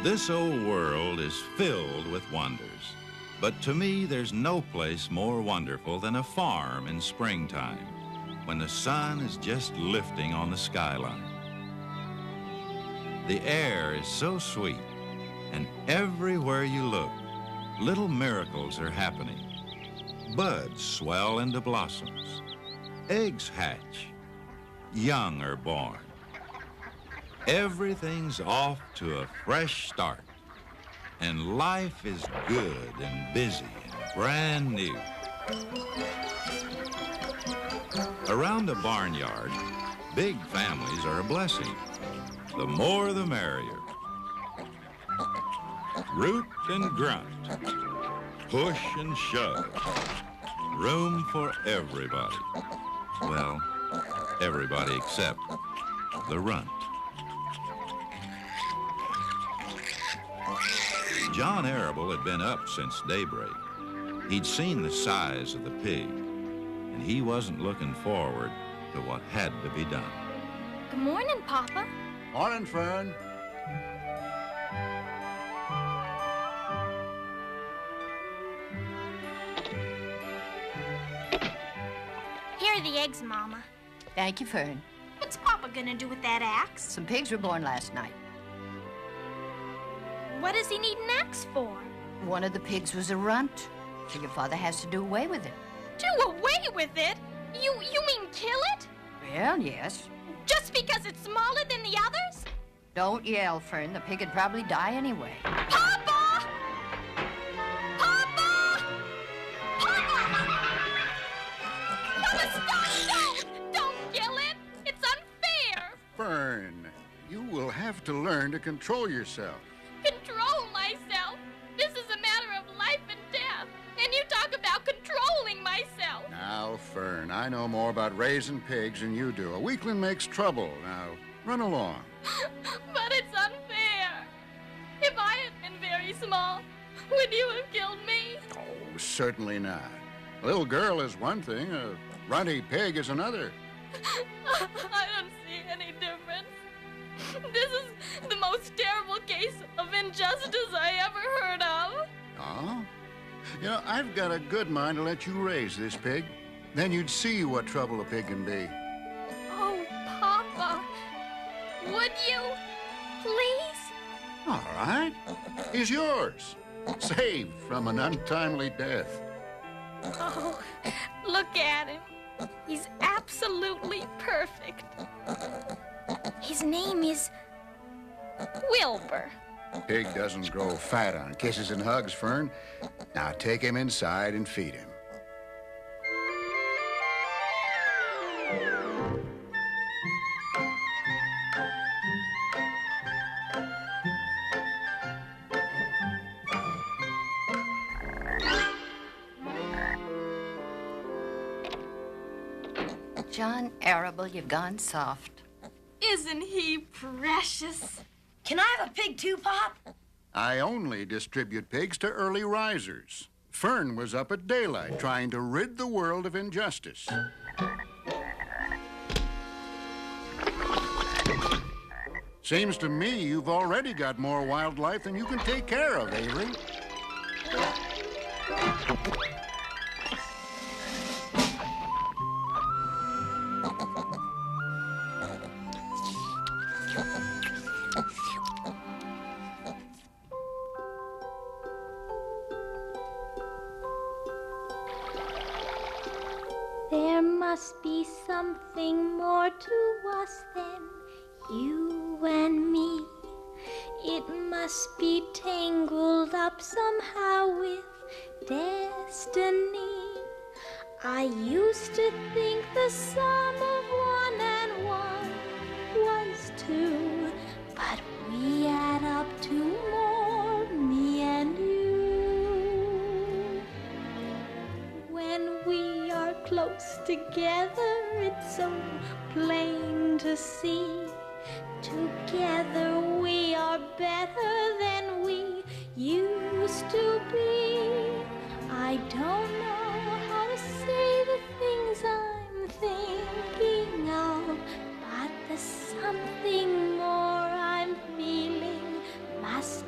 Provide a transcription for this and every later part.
This old world is filled with wonders. But to me, there's no place more wonderful than a farm in springtime, when the sun is just lifting on the skyline. The air is so sweet, and everywhere you look, little miracles are happening. Buds swell into blossoms. Eggs hatch. Young are born. Everything's off to a fresh start. And life is good and busy and brand new. Around a barnyard, big families are a blessing. The more the merrier. Root and grunt. Push and shove. Room for everybody. Well, everybody except the runt. John Arable had been up since daybreak. He'd seen the size of the pig, and he wasn't looking forward to what had to be done. Good morning, Papa. Morning, Fern. Here are the eggs, Mama. Thank you, Fern. What's Papa gonna do with that axe? Some pigs were born last night. What does he need an axe for? One of the pigs was a runt, so your father has to do away with it. Do away with it? You mean kill it? Well, yes. Just because it's smaller than the others? Don't yell, Fern. The pig would probably die anyway. Papa! Papa! Papa! Papa, stop! Don't kill it! It's unfair! Fern, you will have to learn to control yourself. Control myself? This is a matter of life and death. And you talk about controlling myself. Now, Fern, I know more about raising pigs than you do. A weakling makes trouble. Now, run along. But it's unfair. If I had been very small, would you have killed me? Oh, certainly not. A little girl is one thing, a runty pig is another. I don't see any difference. This is the most terrible case of injustice I ever heard of. Oh? You know, I've got a good mind to let you raise this pig. Then you'd see what trouble a pig can be. Oh, Papa, would you, please? All right. He's yours. Saved from an untimely death. Oh, look at him. He's absolutely perfect. His name is Wilbur. Pig doesn't grow fat on kisses and hugs, Fern. Now take him inside and feed him. John Arable, you've gone soft. Isn't he precious? Can I have a pig too, Pop? I only distribute pigs to early risers. Fern was up at daylight trying to rid the world of injustice. Seems to me you've already got more wildlife than you can take care of, Avery. There must be something more to us than you and me. It must be tangled up somehow with destiny. I used to think the sum of 1 and 1 was 2, but we add up to more, me and you. When we are close together, it's so plain to see. Together we are better than we used to be. I don't know how to say the things I'm thinking of, but the something more I'm feeling must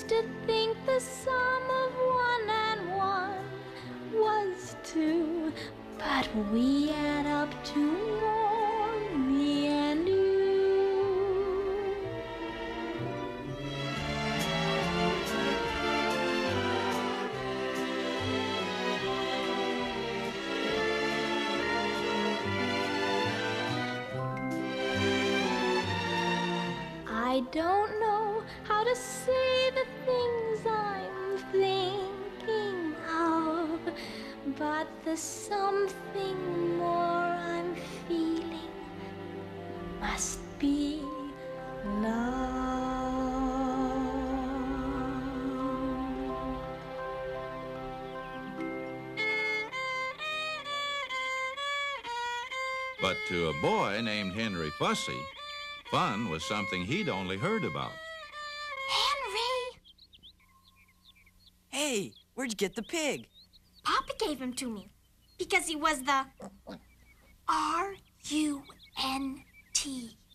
used to think the sum of 1 and 1 was 2, but we add up to more, me and you. I don't know how to say the things I'm thinking of, but the something more I'm feeling must be love. But to a boy named Henry Fussy, fun was something he'd only heard about. Henry! Hey, where'd you get the pig? Papa gave him to me because he was the R-U-N-T.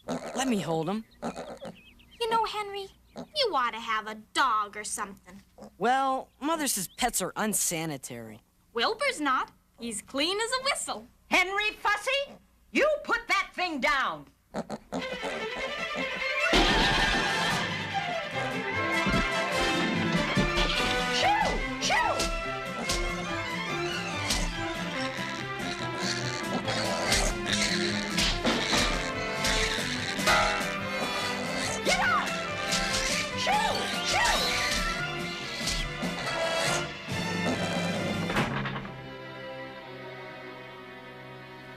Let me hold him. You know, Henry, you ought to have a dog or something. Well, Mother says pets are unsanitary. Wilbur's not. He's clean as a whistle. Henry Fussy, you put that thing down. Shoo! Shoo! Get up! Shoo! Shoo!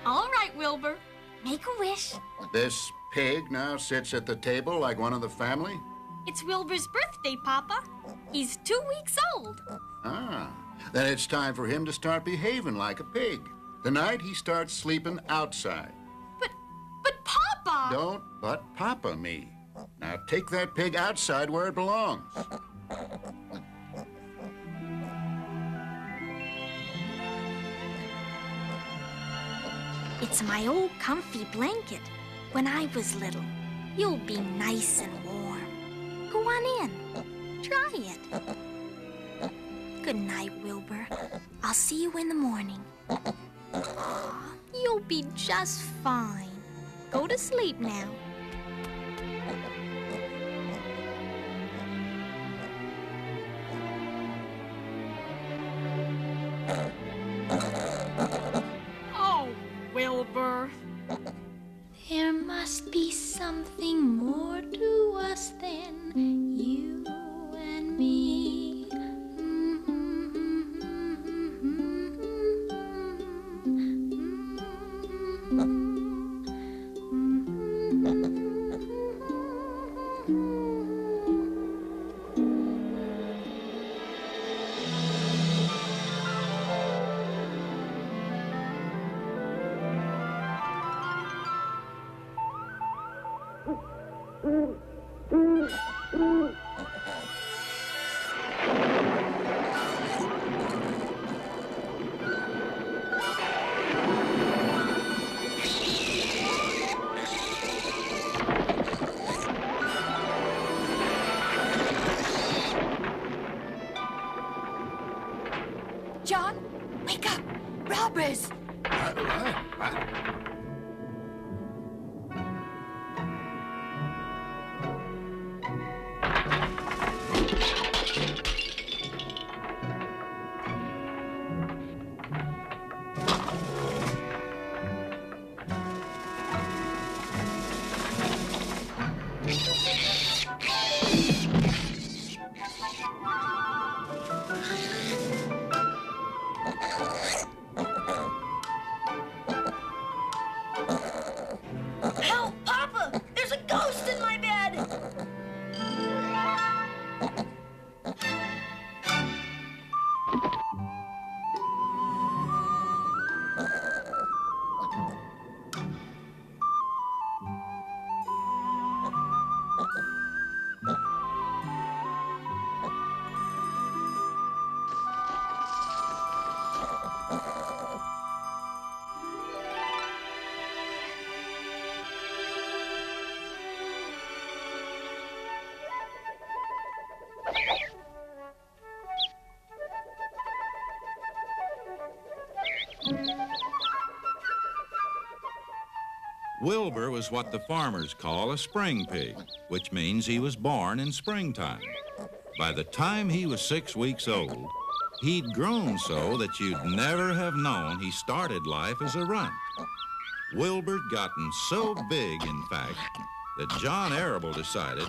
All right, Wilbur. Make a wish. This pig now sits at the table like one of the family? It's Wilbur's birthday, Papa. He's 2 weeks old. Ah, then it's time for him to start behaving like a pig. Tonight he starts sleeping outside. But Papa! Don't but Papa me. Now take that pig outside where it belongs. It's my old comfy blanket. When I was little, you'll be nice and warm. Go on in. Try it. Good night, Wilbur. I'll see you in the morning. Aw, you'll be just fine. Go to sleep now. Oh, Wilbur. There must be something more to us than you and me. John, wake up! Robbers! Help, Papa! There's a ghost in my bed! Wilbur was what the farmers call a spring pig, which means he was born in springtime. By the time he was 6 weeks old, he'd grown so that you'd never have known he started life as a runt. Wilbur'd gotten so big, in fact, that John Arable decided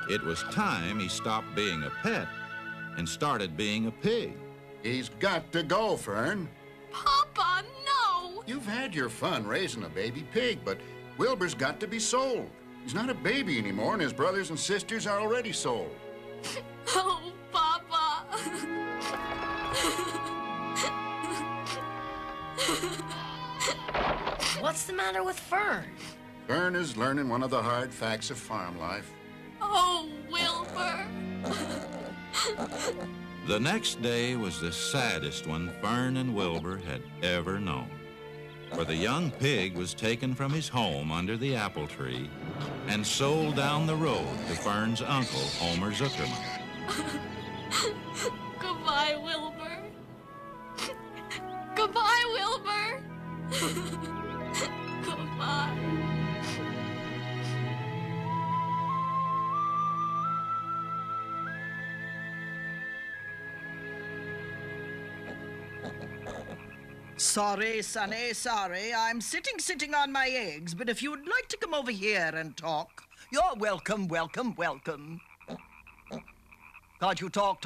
it was time he stopped being a pet and started being a pig. He's got to go, Fern. Papa, no! You've had your fun raising a baby pig, but Wilbur's got to be sold. He's not a baby anymore, and his brothers and sisters are already sold. Oh, Papa! What's the matter with Fern? Fern is learning one of the hard facts of farm life. Oh, Wilbur! The next day was the saddest one Fern and Wilbur had ever known. For the young pig was taken from his home under the apple tree and sold down the road to Fern's uncle, Homer Zuckerman. Goodbye, Wilbur. Goodbye, Wilbur. Goodbye. Sorry, Sonny, sorry. I'm sitting on my eggs, but if you'd like to come over here and talk, you're welcome. Can't you talk?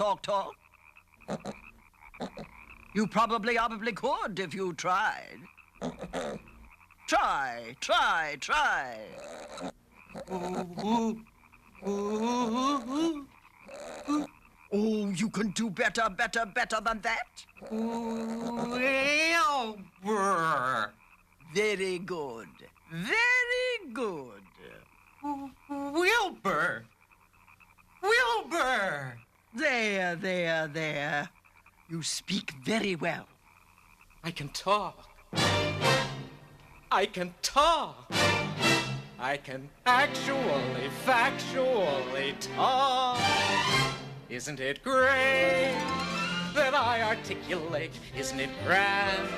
You probably could if you tried. Try. Oh, you can do better than that. Wilbur. Very good. Wilbur. There. You speak very well. I can talk. I can actually, factually talk. Isn't it great that I articulate? Isn't it grand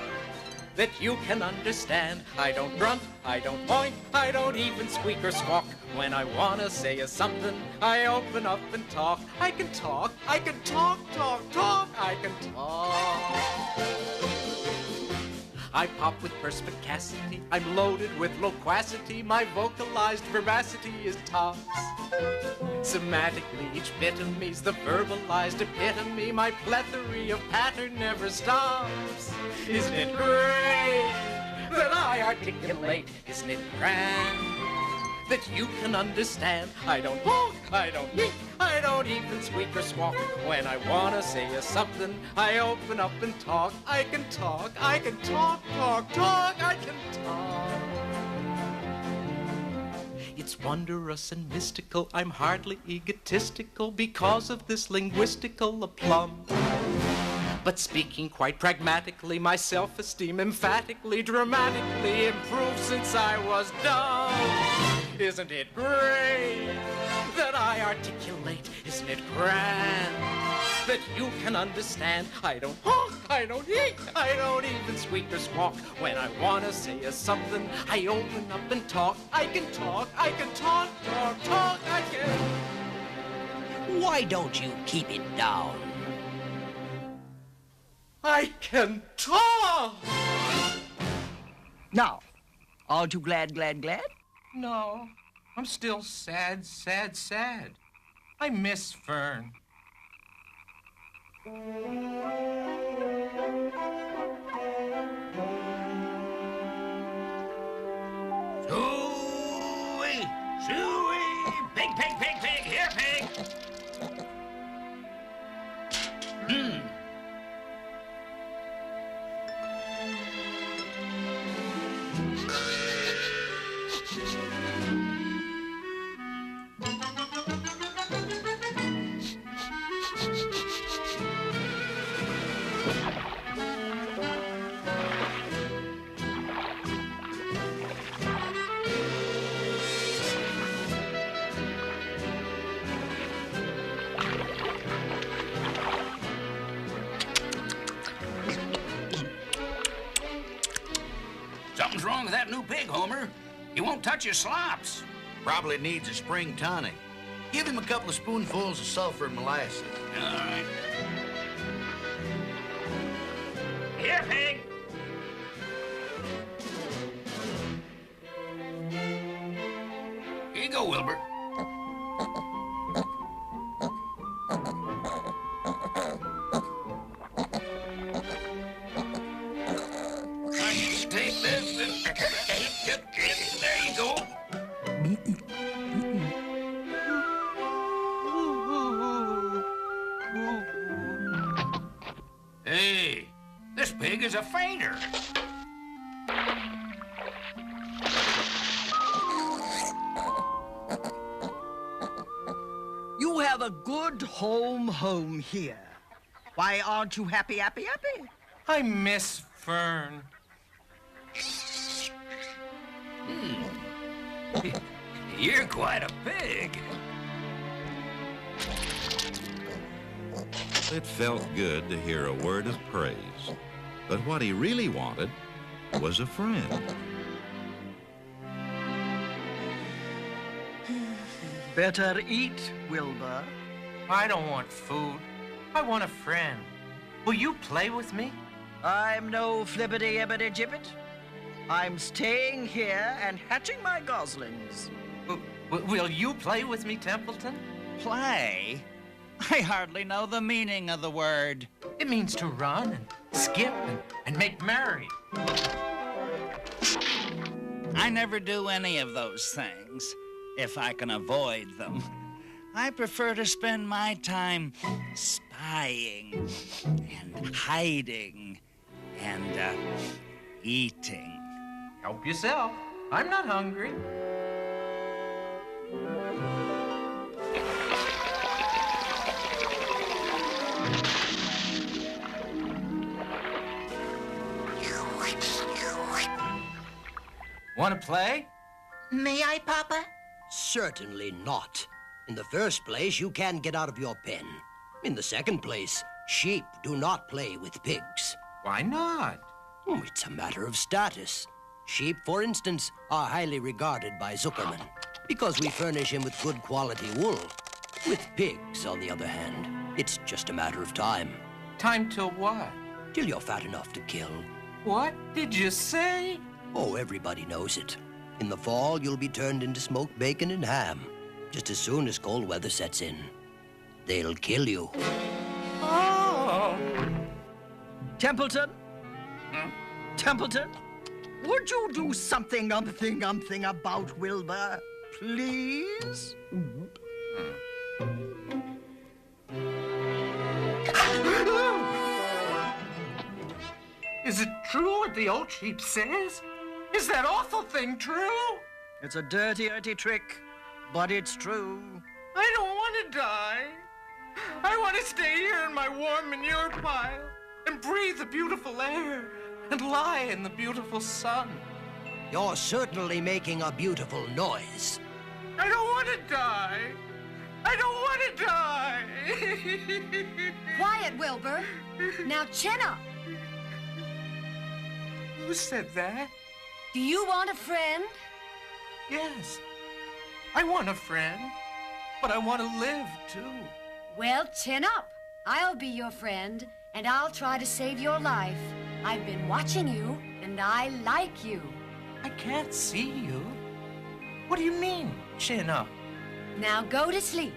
that you can understand? I don't grunt, I don't point, I don't even squeak or squawk. When I wanna say something, I open up and talk. I can talk, I can talk. I pop with perspicacity, I'm loaded with loquacity, my vocalized veracity is tops. Semantically, each bit of me's the verbalized epitome, my plethora of pattern never stops. Isn't it great that I articulate? Isn't it grand that you can understand? I don't honk, I don't yeet, I don't even squeak or squawk. When I wanna say something, I open up and talk. I can talk, I can talk, I can talk. It's wondrous and mystical, I'm hardly egotistical because of this linguistical aplomb. But speaking quite pragmatically, my self-esteem emphatically, dramatically improved since I was dumb. Isn't it great that I articulate? Isn't it grand that you can understand? I don't honk, I don't eat, I don't even squeak or squawk. When I wanna say something, I open up and talk. I can talk, I can talk, I can. Why don't you keep it down? I can talk! Now, aren't you glad? No, I'm still sad. I miss Fern. Suey! Pig, here, pig! Something's wrong with that new pig, Homer. You won't touch your slops. Probably needs a spring tonic. Give him a couple of spoonfuls of sulfur and molasses. All right. Here, pig. Here you go, Wilbur. Take this. There you go. Hey, this pig is a fainter. You have a good home here. Why aren't you happy? I miss Fern. You're quite a pig. It felt good to hear a word of praise. But what he really wanted was a friend. Better eat, Wilbur. I don't want food. I want a friend. Will you play with me? I'm no flippity-ibbity-jibbit. I'm staying here and hatching my goslings. Will you play with me, Templeton? Play? I hardly know the meaning of the word. It means to run and skip and make merry. I never do any of those things, if I can avoid them. I prefer to spend my time spying and hiding and eating. Help yourself. I'm not hungry. Want to play? May I, Papa? Certainly not. In the first place, you can't get out of your pen. In the second place, sheep do not play with pigs. Why not? Oh, it's a matter of status. Sheep, for instance, are highly regarded by Zuckerman because we furnish him with good quality wool. With pigs, on the other hand, it's just a matter of time. Time till what? Till you're fat enough to kill. What did you say? Oh, everybody knows it. In the fall, you'll be turned into smoked bacon and ham, just as soon as cold weather sets in. They'll kill you. Oh! Templeton? Templeton? Would you do something about Wilbur, please? Is it true what the old sheep says? Is that awful thing true? It's a dirty trick, but it's true. I don't want to die. I want to stay here in my warm manure pile and breathe the beautiful air and lie in the beautiful sun. You're certainly making a beautiful noise. I don't want to die. I don't want to die. Quiet, Wilbur. Now chin up. Who said that? Do you want a friend? Yes. I want a friend, but I want to live, too. Well, chin up. I'll be your friend, and I'll try to save your life. I've been watching you, and I like you. I can't see you. What do you mean, chin up? Now go to sleep.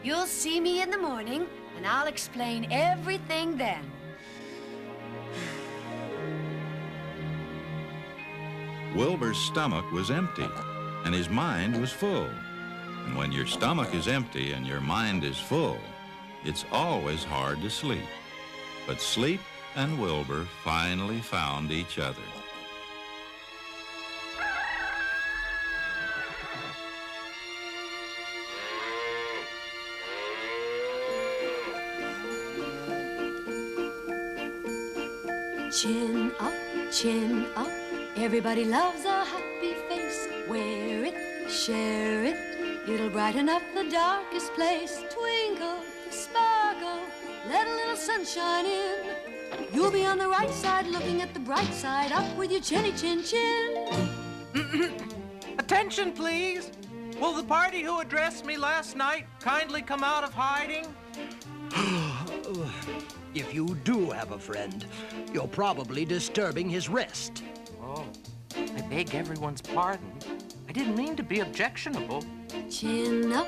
You'll see me in the morning, and I'll explain everything then. Wilbur's stomach was empty, and his mind was full. And when your stomach is empty and your mind is full, it's always hard to sleep. But Sleep and Wilbur finally found each other. Chin up, everybody loves a happy face. Wear it, share it, it'll brighten up the darkest place. Twinkle, sparkle, let a little sunshine in. You'll be on the right side looking at the bright side. Up with your chinny chin chin. Attention, please. Will the party who addressed me last night kindly come out of hiding? If you do have a friend, you're probably disturbing his rest. Oh, I beg everyone's pardon. I didn't mean to be objectionable. Chin up,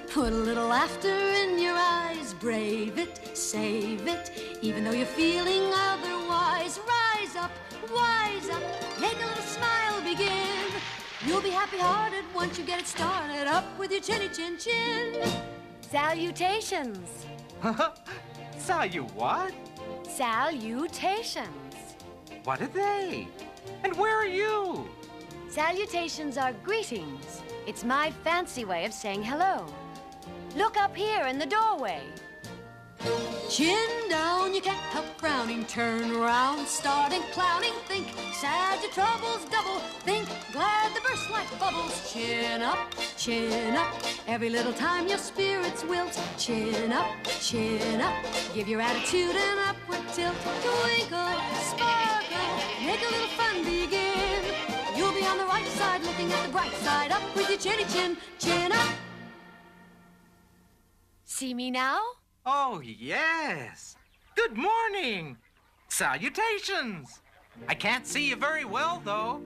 put a little laughter in your eyes. Brave it, save it, even though you're feeling otherwise. Rise up, wise up, make a little smile begin. You'll be happy-hearted once you get it started. Up with your chinny chin chin. Salutations. Saw you what? Salutations. What are they? And where are you? Salutations are greetings. It's my fancy way of saying hello. Look up here in the doorway. Chin down, you can't help frowning. Turn around, starting clowning. Think sad, your troubles double. Think glad they burst like bubbles. Chin up, every little time your spirits wilt. Chin up, give your attitude an upward tilt. Twinkle, sparkle, make a little fun begin. You'll be on the right side, looking at the bright side. Up with your chinny chin, chin up. See me now? Oh, yes. Good morning. Salutations. I can't see you very well, though.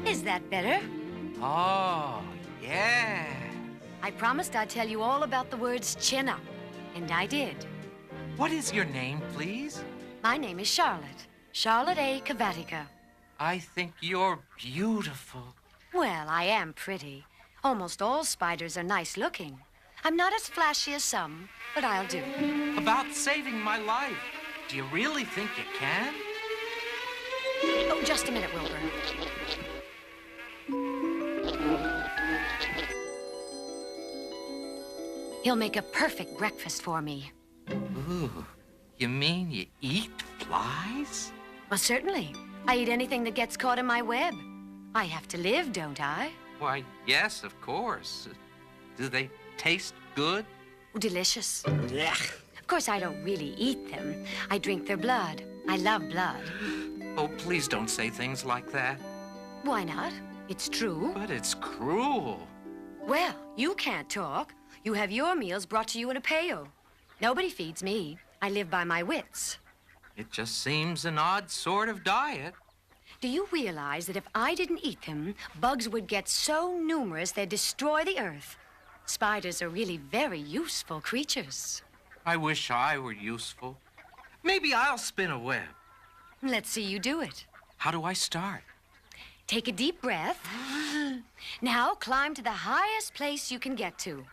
Is that better? Oh, yeah. I promised I'd tell you all about the words chin up, and I did. What is your name, please? My name is Charlotte. Charlotte A. Cavatica. I think you're beautiful. Well, I am pretty. Almost all spiders are nice looking. I'm not as flashy as some, but I'll do. About saving my life. Do you really think you can? Oh, just a minute, Wilbur. He'll make a perfect breakfast for me. Ooh, you mean you eat flies? Well, certainly. I eat anything that gets caught in my web. I have to live, don't I? Why, yes, of course. Do they taste good? Delicious. Of course, I don't really eat them. I drink their blood. I love blood. Oh, please don't say things like that. Why not? It's true. But it's cruel. Well, you can't talk. You have your meals brought to you in a pail. Nobody feeds me. I live by my wits. It just seems an odd sort of diet. Do you realize that if I didn't eat them, bugs would get so numerous they'd destroy the earth? Spiders are really very useful creatures. I wish I were useful. Maybe I'll spin a web. Let's see you do it. How do I start? Take a deep breath. Now climb to the highest place you can get to.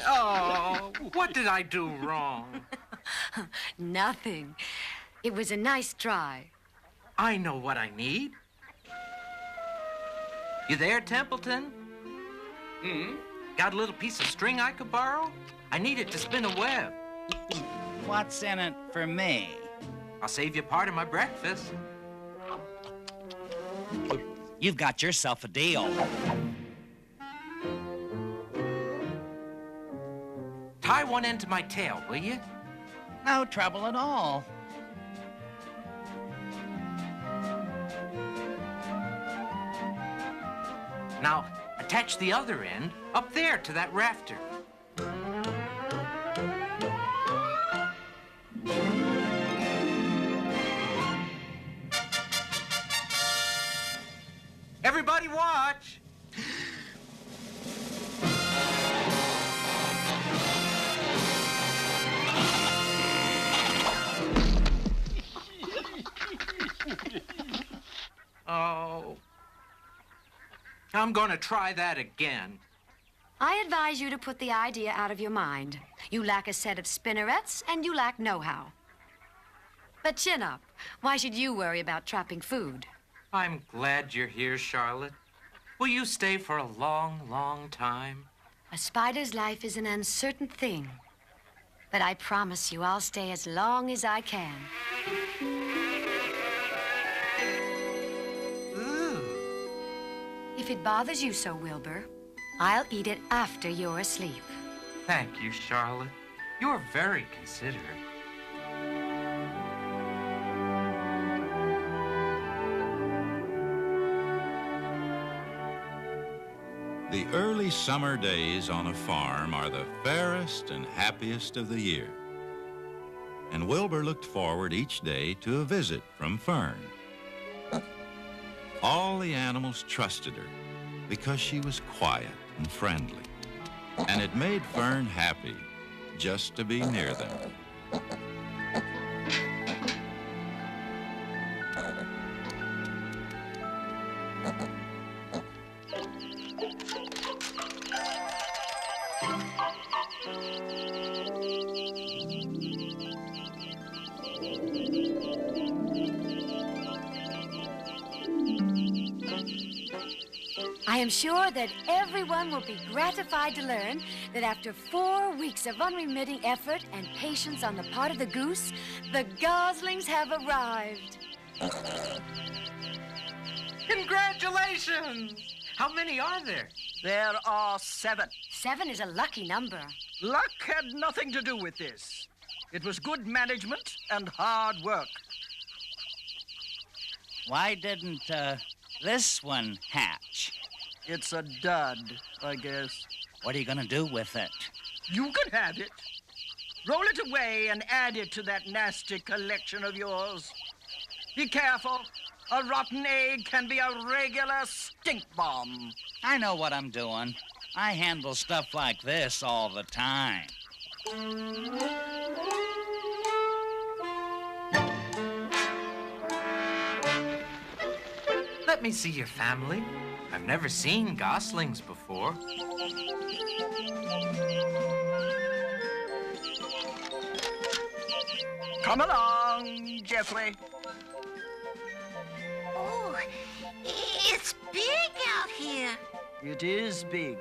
Oh, what did I do wrong? Nothing. It was a nice try. I know what I need. You there, Templeton? Got a little piece of string I could borrow? I need it to spin a web. What's in it for me? I'll save you part of my breakfast. You've got yourself a deal. Tie one end to my tail, will you? No trouble at all. Now, attach the other end up there to that rafter. Everybody watch! Oh. I'm gonna try that again. I advise you to put the idea out of your mind. You lack a set of spinnerets, and you lack know-how. But chin up. Why should you worry about trapping food? I'm glad you're here, Charlotte. Will you stay for a long, long time? A spider's life is an uncertain thing. But I promise you I'll stay as long as I can. Ooh. If it bothers you so, Wilbur, I'll eat it after you're asleep. Thank you, Charlotte. You're very considerate. The early summer days on a farm are the fairest and happiest of the year. And Wilbur looked forward each day to a visit from Fern. All the animals trusted her because she was quiet and friendly. And it made Fern happy just to be near them. I am sure that everyone will be gratified to learn that after 4 weeks of unremitting effort and patience on the part of the goose, the goslings have arrived. Congratulations! How many are there? There are 7. 7 is a lucky number. Luck had nothing to do with this. It was good management and hard work. Why didn't this one hatch? It's a dud, I guess. What are you gonna do with it? You can have it. Roll it away and add it to that nasty collection of yours. Be careful. A rotten egg can be a regular stink bomb. I know what I'm doing. I handle stuff like this all the time. Let me see your family. I've never seen goslings before. Come along, Jeffrey. Oh, it's big out here. It is big,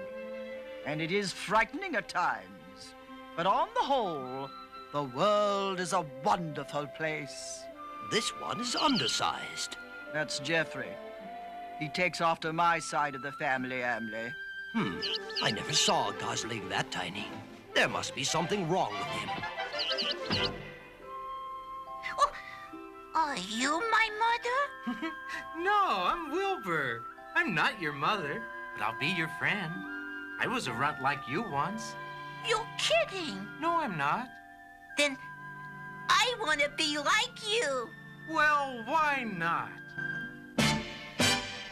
and it is frightening at times. But on the whole, the world is a wonderful place. This one is undersized. That's Jeffrey. He takes after my side of the family, Emily. I never saw a gosling that tiny. There must be something wrong with him. Oh, are you my mother? No, I'm Wilbur. I'm not your mother, but I'll be your friend. I was a runt like you once. You're kidding. No, I'm not. Then I want to be like you. Well, why not?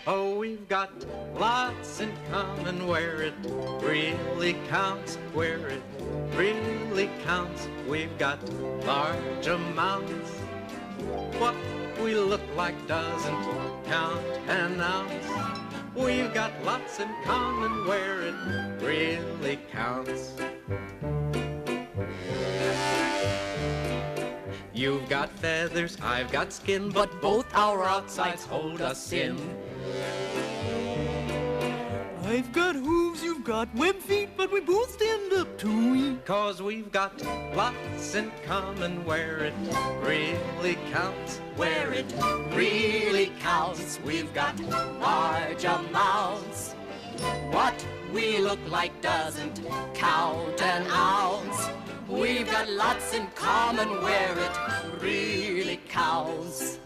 Oh, we've got lots in common where it really counts, where it really counts. We've got large amounts. What we look like doesn't count an ounce. We've got lots in common where it really counts. You've got feathers, I've got skin, but both our outsides hold us in. I've got hooves, you've got web feet, but we both stand up to eat. 'Cause we've got lots in common where it really counts. Where it really counts, we've got large amounts. What we look like doesn't count an ounce. We've got lots in common where it really counts.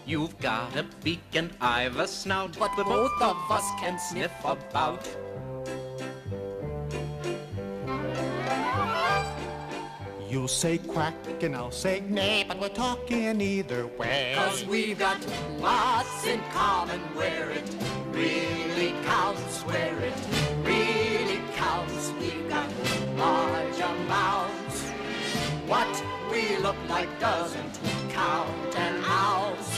You've got a beak and I've a snout, but both of us can sniff about. You'll say quack and I'll say neigh, but we're talking either way. 'Cause we've got lots in common where it really counts, where it really counts. We've got large amounts. What we look like doesn't count an ounce.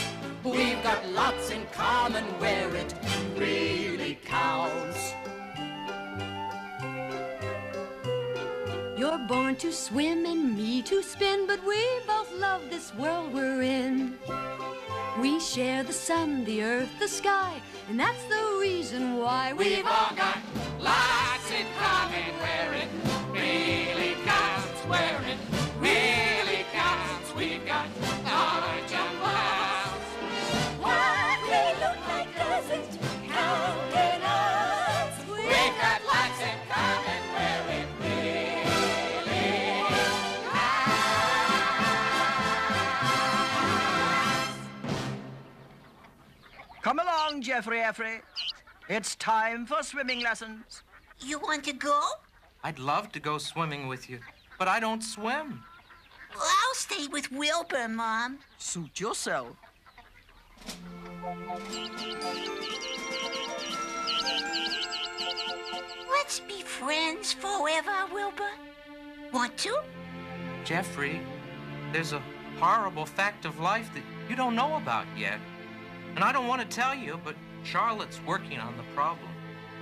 We've got lots in common where it really counts. You're born to swim and me to spin, but we both love this world we're in. We share the sun, the earth, the sky, and that's the reason why We've all got lots in common where it really counts, where it really counts. We've got large amounts. What we look like doesn't count in us. We've got lots in common along, Jeffrey Effrey. It's time for swimming lessons. You want to go? I'd love to go swimming with you, but I don't swim. Well, I'll stay with Wilbur, Mom. Suit yourself. Let's be friends forever, Wilbur. Want to? Jeffrey, there's a horrible fact of life that you don't know about yet. And I don't want to tell you, but Charlotte's working on the problem.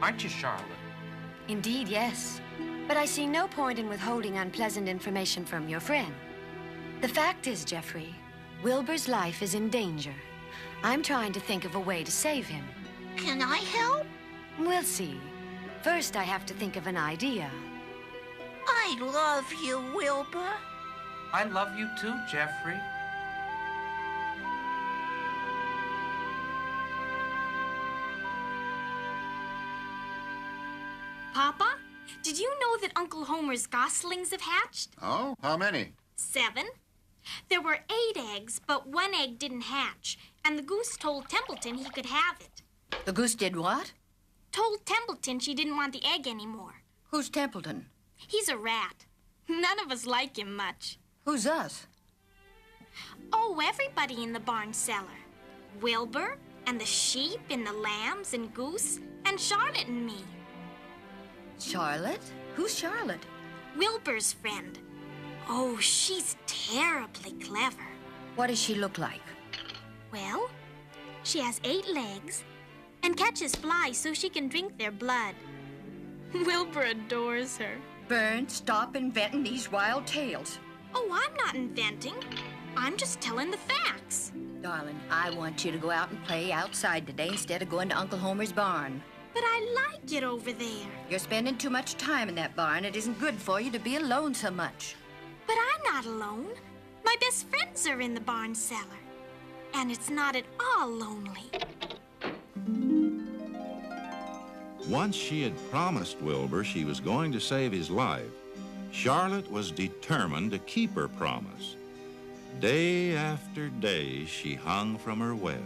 Aren't you, Charlotte? Indeed, yes. But I see no point in withholding unpleasant information from your friend. The fact is, Jeffrey, Wilbur's life is in danger. I'm trying to think of a way to save him. Can I help? We'll see. First, I have to think of an idea. I love you, Wilbur. I love you too, Jeffrey. Papa, did you know that Uncle Homer's goslings have hatched? Oh, how many? 7. There were 8 eggs, but 1 egg didn't hatch, and the goose told Templeton he could have it. The goose did what? Told Templeton she didn't want the egg anymore. Who's Templeton? He's a rat. None of us like him much. Who's us? Oh, everybody in the barn cellar. Wilbur, and the sheep, and the lambs, and goose, and Charlotte and me. Charlotte? Who's Charlotte? Wilbur's friend. Oh, she's terribly clever. What does she look like? Well, she has 8 legs and catches flies so she can drink their blood. Wilbur adores her. Bern, stop inventing these wild tales. Oh, I'm not inventing. I'm just telling the facts. Darling, I want you to go out and play outside today instead of going to Uncle Homer's barn. But I like it over there. You're spending too much time in that barn. It isn't good for you to be alone so much. But I'm not alone. My best friends are in the barn cellar. And it's not at all lonely. Once she had promised Wilbur she was going to save his life, Charlotte was determined to keep her promise. Day after day, she hung from her web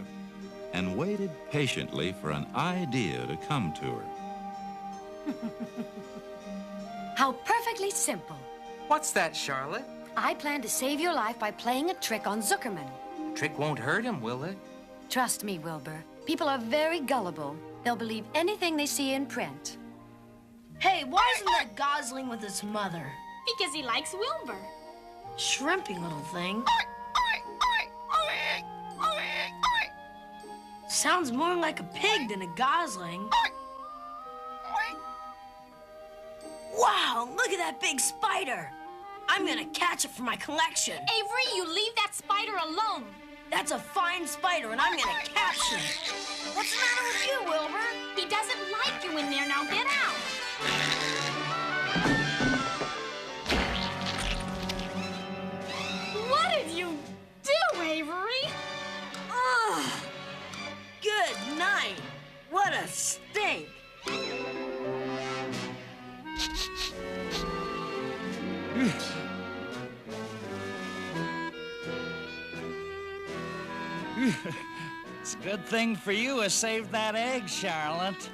and waited patiently for an idea to come to her. How perfectly simple. What's that, Charlotte? I plan to save your life by playing a trick on Zuckerman. Trick won't hurt him, will it? Trust me, Wilbur. People are very gullible. They'll believe anything they see in print. Hey, why isn't that gosling with his mother? Because he likes Wilbur. Shrimpy little thing. Sounds more like a pig than a gosling. Wow, look at that big spider. I'm gonna catch it for my collection. Avery, you leave that spider alone. That's a fine spider, and I'm gonna catch it. What's the matter with you, Wilbur? He doesn't like you in there. Now get out. What did you do, Avery? Ugh. Good night. What a stink. It's a good thing for you I saved that egg, Charlotte.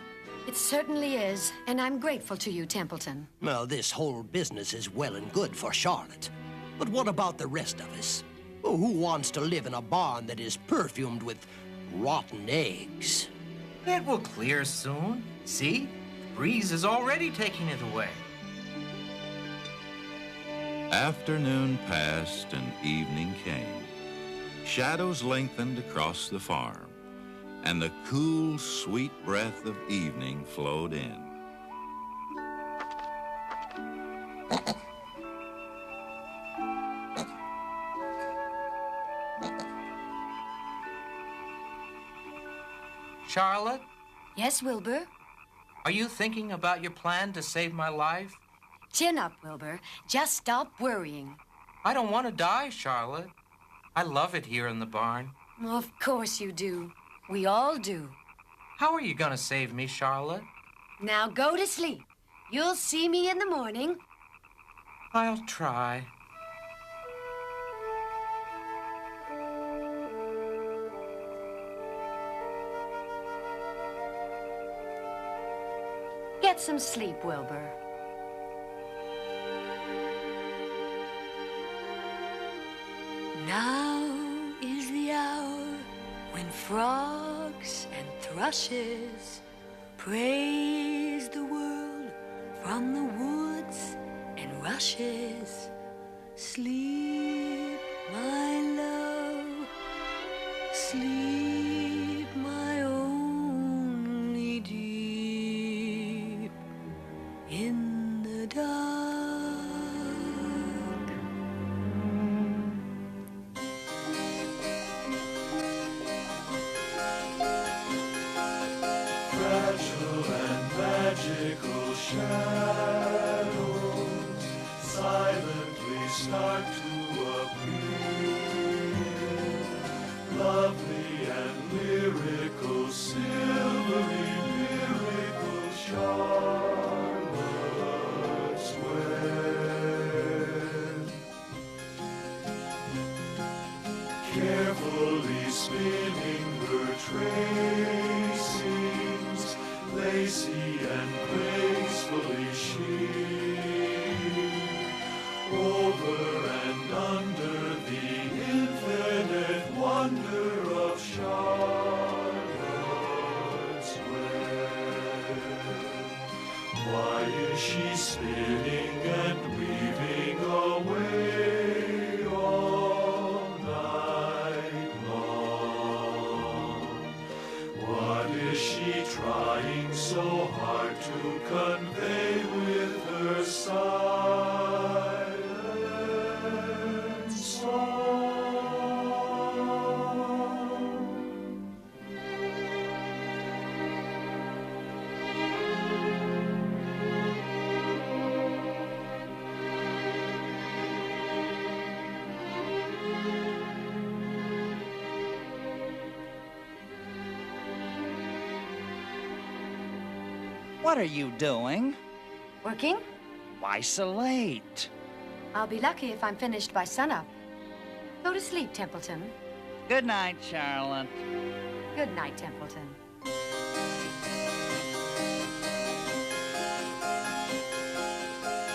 It certainly is, and I'm grateful to you, Templeton. Well, this whole business is well and good for Charlotte. But what about the rest of us? Oh, who wants to live in a barn that is perfumed with rotten eggs? It will clear soon. See? The breeze is already taking it away. Afternoon passed and evening came. Shadows lengthened across the farm, and the cool, sweet breath of evening flowed in. Charlotte? Yes, Wilbur? Are you thinking about your plan to save my life? Chin up, Wilbur. Just stop worrying. I don't want to die, Charlotte. I love it here in the barn. Of course you do. We all do. How are you going to save me, Charlotte? Now go to sleep. You'll see me in the morning. I'll try. Get some sleep, Wilbur. Now is the hour when frogs and thrushes praise the world from the woods and rushes. Sleep, my love, sleep, my only deep, in the dark. Fragile and magical shadows silently start to appear. Lovely and lyrical, silvery miracle Charlotte's Web. Carefully spinning her tracings, lacy and gracefully she, over and under the infinite wonder of Charlotte's Web. Why is she spinning and weaving away all night long? What is she trying so hard to convey with her silent song? What are you doing? Working? Why so late? I'll be lucky if I'm finished by sunup. Go to sleep, Templeton. Good night, Charlotte. Good night, Templeton.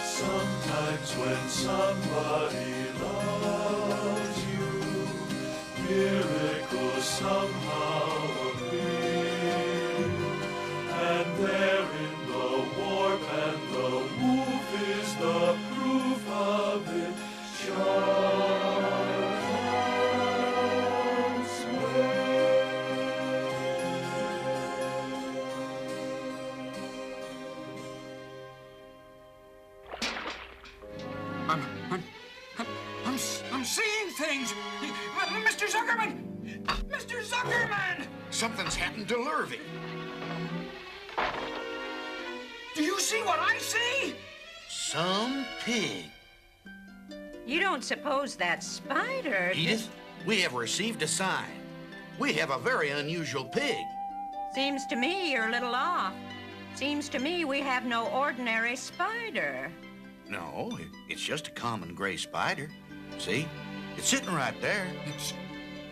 Sometimes when somebody loves you, miracles somehow appear. And there in the warp and the woof is the proof of it. Charlotte's I'm seeing things. Mr. Zuckerman! Mr. Zuckerman! Something's happened to Lurvy. Do you see what I see? Some pig. You don't suppose that spider... Edith, we have received a sign. We have a very unusual pig. Seems to me you're a little off. Seems to me we have no ordinary spider. No, it's just a common gray spider. See? It's sitting right there.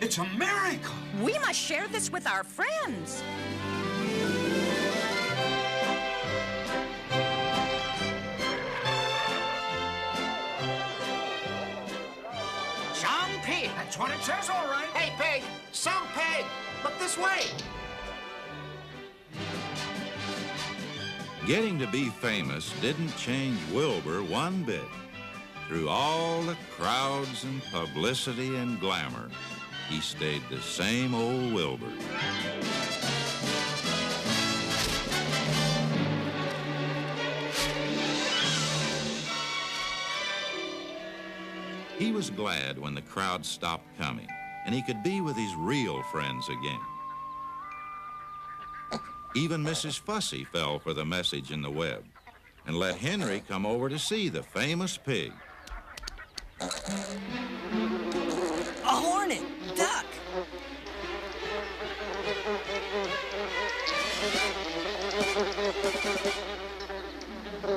It's a miracle. We must share this with our friends. Some pig. That's what it says, all right. Hey, pig! Some pig! Look this way! Getting to be famous didn't change Wilbur one bit. Through all the crowds and publicity and glamour, he stayed the same old Wilbur. He was glad when the crowd stopped coming and he could be with his real friends again. Even Mrs. Fussy fell for the message in the web and let Henry come over to see the famous pig. A hornet! Duck!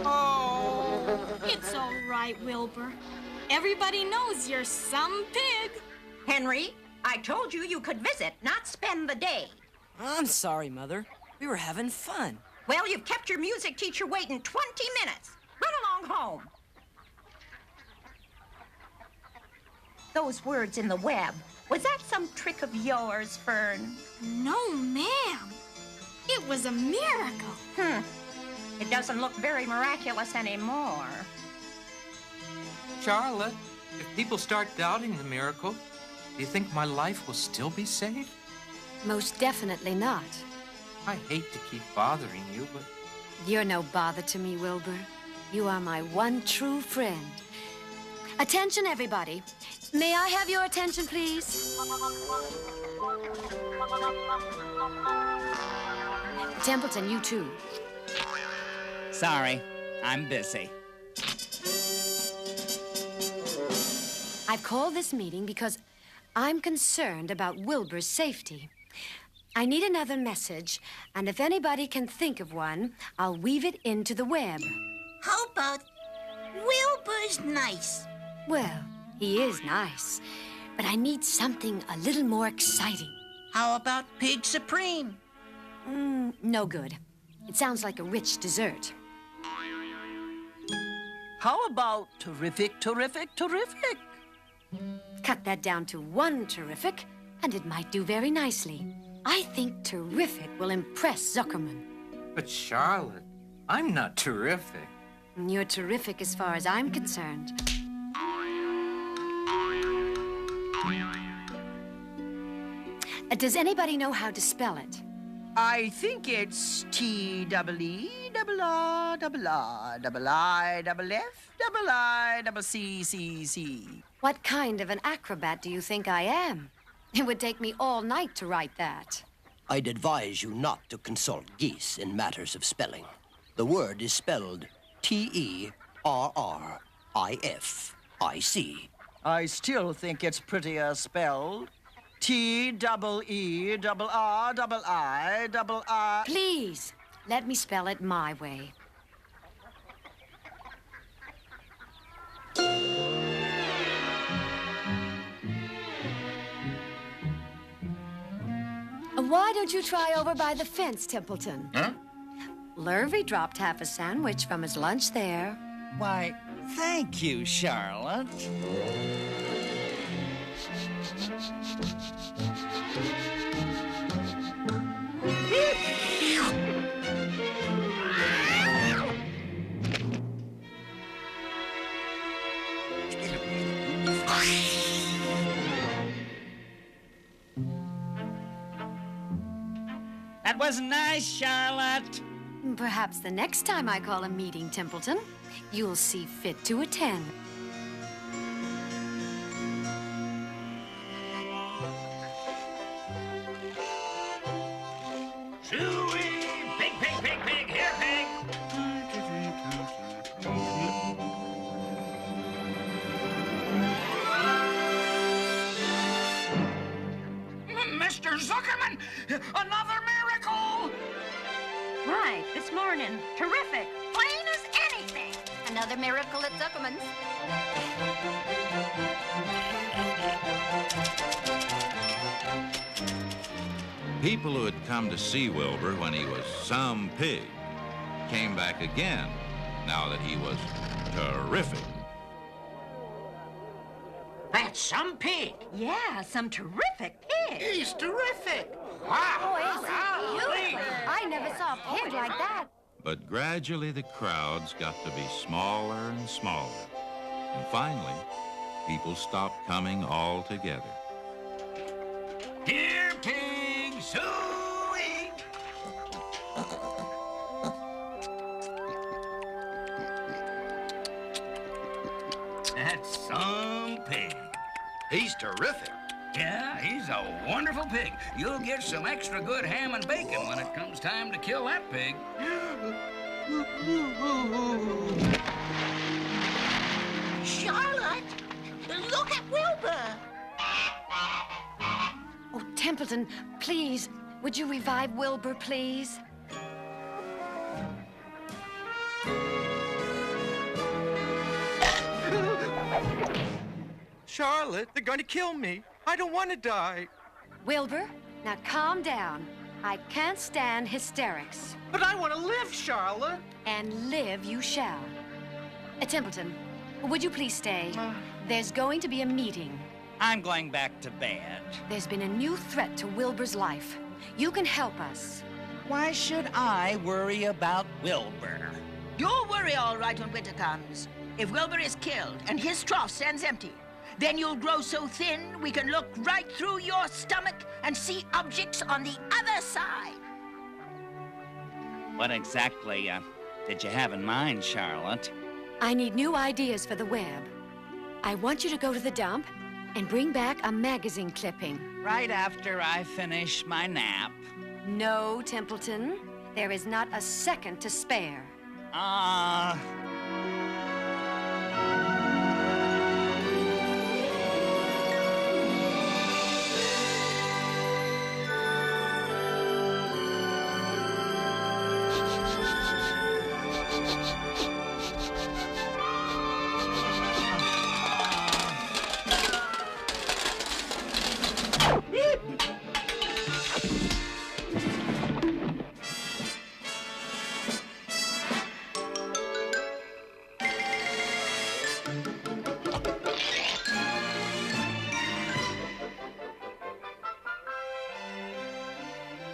Oh, it's all right, Wilbur. Everybody knows you're some pig. Henry, I told you you could visit, not spend the day. I'm sorry, Mother. We were having fun. Well, you've kept your music teacher waiting 20 minutes. Run along home. Those words in the web, was that some trick of yours, Fern? No, ma'am. It was a miracle. It doesn't look very miraculous anymore. Charlotte, if people start doubting the miracle, do you think my life will still be saved? Most definitely not. I hate to keep bothering you, but... You're no bother to me, Wilbur. You are my one true friend. Attention, everybody. May I have your attention, please? Templeton, you too. Sorry, I'm busy. I've called this meeting because I'm concerned about Wilbur's safety. I need another message, and if anybody can think of one, I'll weave it into the web. How about Wilbur's nice? Well, he is nice, but I need something a little more exciting. How about Pig Supreme? No good. It sounds like a rich dessert. How about terrific, terrific, terrific? Cut that down to one terrific, and it might do very nicely. I think terrific will impress Zuckerman. But Charlotte, I'm not terrific. You're terrific as far as I'm concerned. Does anybody know how to spell it? I think it's T-double-E, What kind of an acrobat do you think I am? It would take me all night to write that. I'd advise you not to consult geese in matters of spelling. The word is spelled Terrific. I still think it's prettier spelled T-double-E-double-R-double-I-double-I. Please, let me spell it my way. Why don't you try over by the fence, Templeton? Huh? Lurvy dropped half a sandwich from his lunch there. Why, thank you, Charlotte. That was nice, Charlotte. Perhaps the next time I call a meeting, Templeton, you'll see fit to attend. Suey! Pig, pig, pig, pig! Here, pig! Mr. Zuckerman! Another miracle! Right, this morning. Terrific. Plain as anything. Another miracle at Zuckerman's. People who had come to see Wilbur when he was some pig came back again now that he was terrific. That's some pig. Yeah, some terrific pig. He's terrific. Oh, isn't he beautiful? I never saw a pig like that. But gradually the crowds got to be smaller and smaller. And finally, people stopped coming all together. Here, pig! Suey! That's some pig. He's terrific. Yeah, he's a wonderful pig. You'll get some extra good ham and bacon when it comes time to kill that pig. Charlotte, look at Wilbur. Oh, Templeton, please, would you revive Wilbur, please? Charlotte, they're going to kill me. I don't want to die. Wilbur, now calm down. I can't stand hysterics. But I want to live, Charlotte. And live you shall. Templeton, would you please stay? There's going to be a meeting. I'm going back to bed. There's been a new threat to Wilbur's life. You can help us. Why should I worry about Wilbur? You'll worry all right when winter comes. If Wilbur is killed and his trough stands empty, then you'll grow so thin we can look right through your stomach and see objects on the other side. What exactly did you have in mind, Charlotte? I need new ideas for the web. I want you to go to the dump and bring back a magazine clipping. Right after I finish my nap. No, Templeton. There is not a second to spare.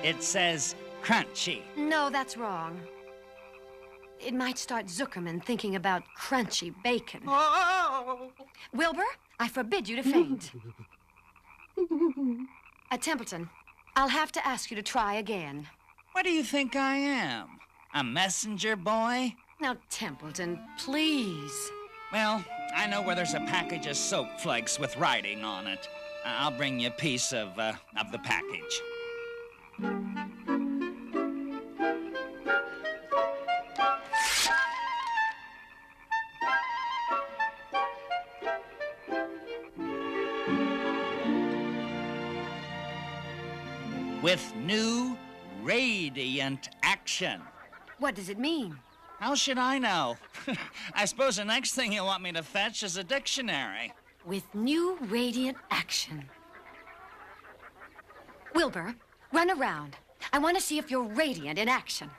It says crunchy. No, that's wrong. It might start Zuckerman thinking about crunchy bacon. Oh! Wilbur, I forbid you to faint. Templeton, I'll have to ask you to try again. What do you think I am? A messenger boy? Now, Templeton, please. Well, I know where there's a package of soap flakes with writing on it. I'll bring you a piece of the package. With new radiant action. What does it mean? How should I know? I suppose the next thing you want me to fetch is a dictionary. With new radiant action. Wilbur, run around. I want to see if you're radiant in action.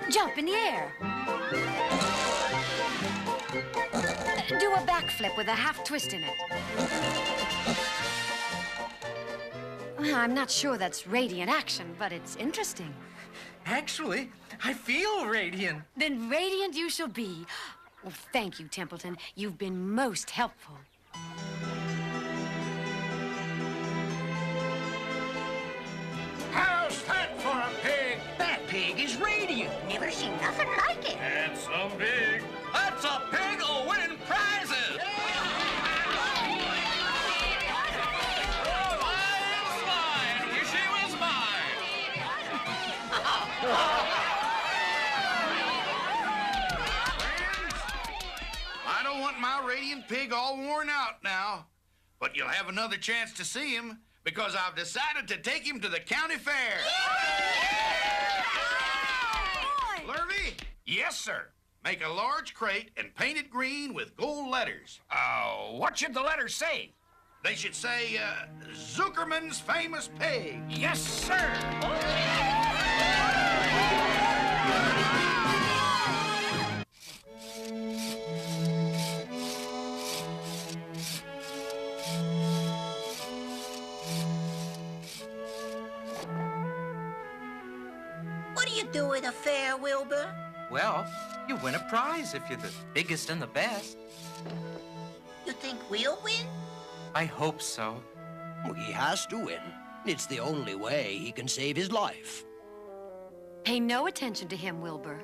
Jump in the air. Do a backflip with a half twist in it. I'm not sure that's radiant action, but it's interesting. Actually, I feel radiant. Then radiant you shall be. Well, thank you, Templeton. You've been most helpful. How's that for a pig? That pig is radiant. Never seen nothing like it. That's some pig. That's a pig will win prizes. I don't want my radiant pig all worn out now, but you'll have another chance to see him because I've decided to take him to the county fair. Lurvy? Yes, sir. Make a large crate and paint it green with gold letters. What should the letters say? They should say, Zuckerman's Famous Pig. Yes, sir. What do you do at a fair, Wilbur? Well, you win a prize if you're the biggest and the best. You think we'll win? I hope so. Well, he has to win. It's the only way he can save his life. Pay no attention to him, Wilbur.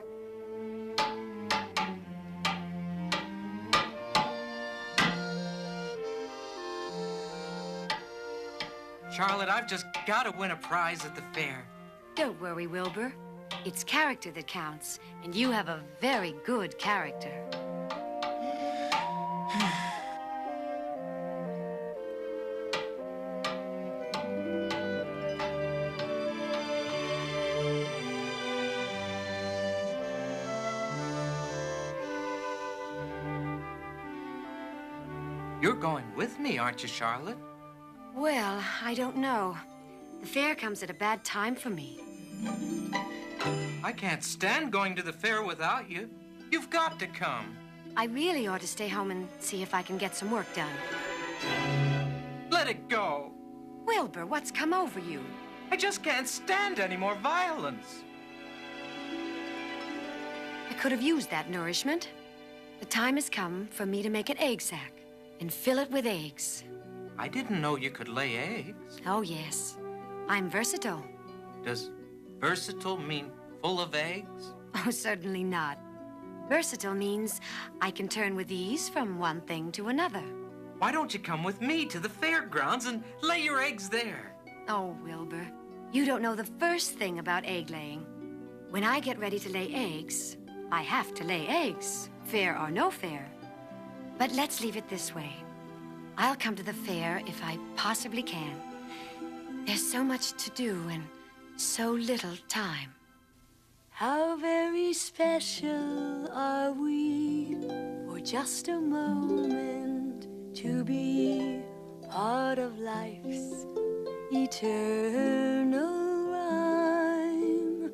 Charlotte, I've just got to win a prize at the fair. Don't worry, Wilbur. It's character that counts, and you have a very good character. You're going with me, aren't you, Charlotte? Well, I don't know. The fair comes at a bad time for me. I can't stand going to the fair without you. You've got to come. I really ought to stay home and see if I can get some work done. Let it go. Wilbur, what's come over you? I just can't stand any more violence. I could have used that nourishment. The time has come for me to make an egg sack and fill it with eggs. I didn't know you could lay eggs. Oh, yes. I'm versatile. Does versatile mean full of eggs? Oh, certainly not. Versatile means I can turn with ease from one thing to another. Why don't you come with me to the fairgrounds and lay your eggs there? Oh, Wilbur, you don't know the first thing about egg laying. When I get ready to lay eggs, I have to lay eggs, fair or no fair. But let's leave it this way. I'll come to the fair if I possibly can. There's so much to do and so little time. How very special are we for just a moment to be part of life's eternal rhyme.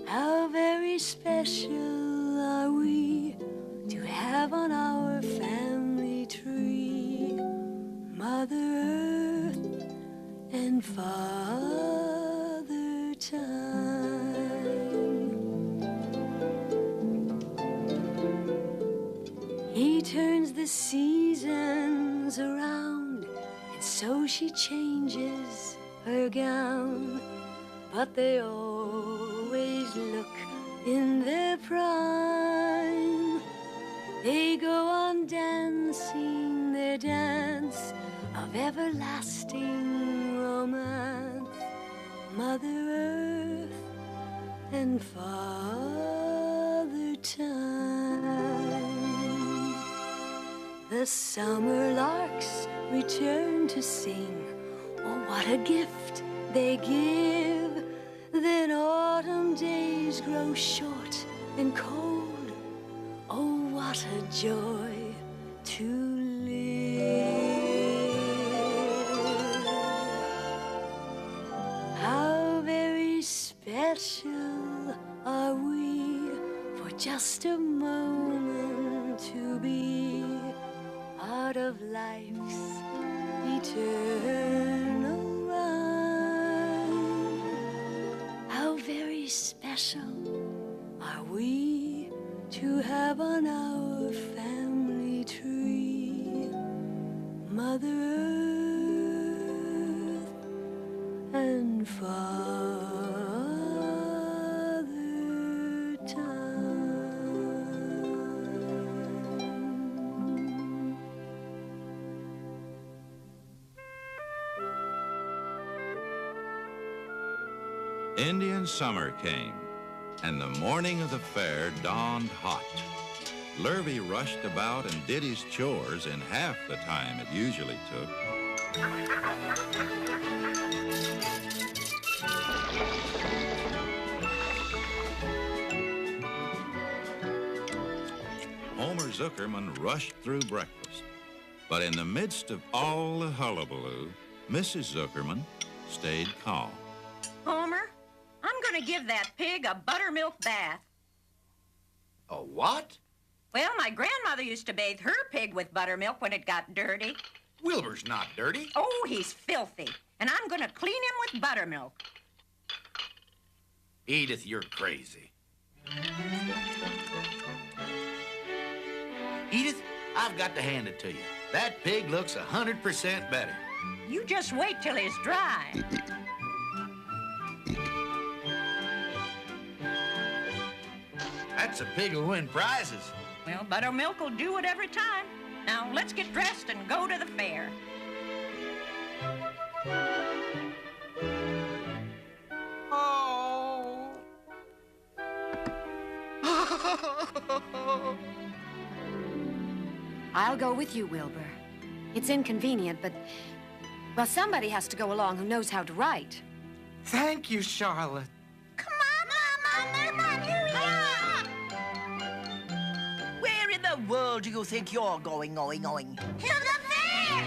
How very special are we to have on our family tree Mother Earth and Father Time. He turns the seasons around, and so she changes her gown. But they always look in their prime. They go on dancing their dance of everlasting romance. Mother Earth and Father Time. The summer larks return to sing. Oh, what a gift they give. Then autumn days grow short and cold. Oh, what a joy to live. How very special are we for just a moment to be part of life's eternal rhyme. How very special are we to have on our family tree Mother Earth and Father Time. Indian summer came, and the morning of the fair dawned hot. Lurvy rushed about and did his chores in half the time it usually took. Homer Zuckerman rushed through breakfast. But in the midst of all the hullabaloo, Mrs. Zuckerman stayed calm. Homer, I'm going to give that pig a buttermilk bath. A what? Well, my grandmother used to bathe her pig with buttermilk when it got dirty. Wilbur's not dirty. Oh, he's filthy. And I'm going to clean him with buttermilk. Edith, you're crazy. Edith, I've got to hand it to you. That pig looks 100% better. You just wait till he's dry. That's a pig who'll win prizes. Well, buttermilk will do it every time. Now, let's get dressed and go to the fair. Oh. I'll go with you, Wilbur. It's inconvenient, but, well, somebody has to go along who knows how to write. Thank you, Charlotte. Where in the the world do you think you're going? To the fair!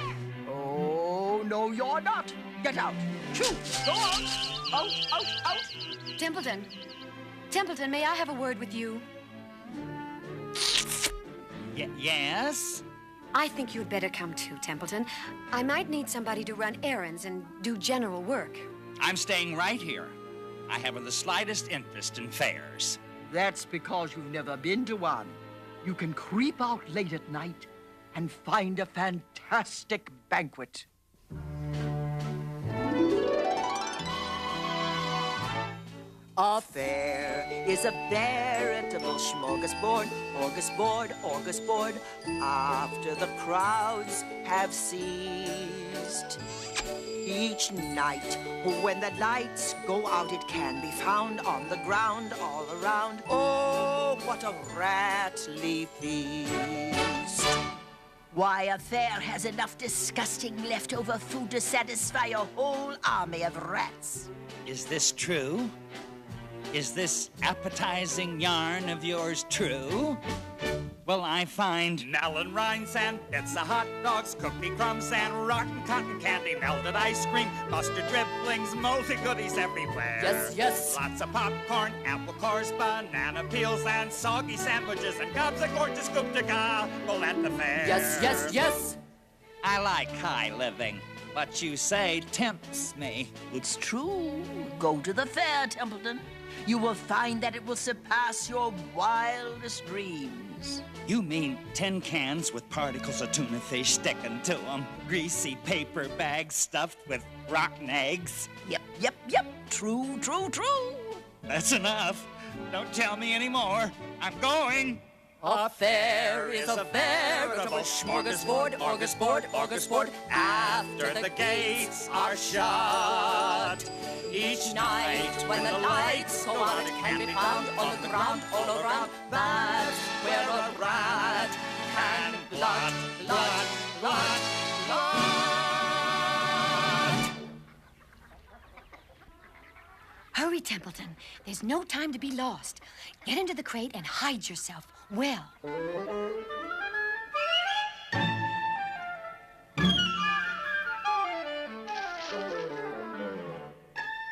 Oh, no, you're not. Get out. Shoo! Go out. Out. Templeton. Templeton, may I have a word with you? Yes? I think you'd better come too, Templeton. I might need somebody to run errands and do general work. I'm staying right here. I haven't the slightest interest in fairs. That's because you've never been to one. You can creep out late at night and find a fantastic banquet. A fair is a veritable smorgasbord, orgasbord, after the crowds have ceased. Each night, when the lights go out, it can be found on the ground all around. Oh, what a ratly feast. Why, a fair has enough disgusting leftover food to satisfy a whole army of rats. Is this true? Is this appetizing yarn of yours true? Well, I find melon rinds and bits of hot dogs, cookie crumbs and rotten cotton candy, melted ice cream, mustard dribblings, moldy goodies everywhere. Yes. Lots of popcorn, apple cores, banana peels, and soggy sandwiches, and gobs of gorgeous coupe de gobble at the fair. Yes. I like high living. What you say tempts me. It's true. Go to the fair, Templeton. You will find that it will surpass your wildest dreams. You mean tin cans with particles of tuna fish sticking to them, greasy paper bags stuffed with rotten eggs? Yep. True. That's enough. Don't tell me anymore. I'm going. A fair is a veritable smorgasbord, orgasbord, after the gates are shut. Each night when the lights go out, it can be found on the ground all around. That's where a rat can glut. Hurry, Templeton. There's no time to be lost. Get into the crate and hide yourself well.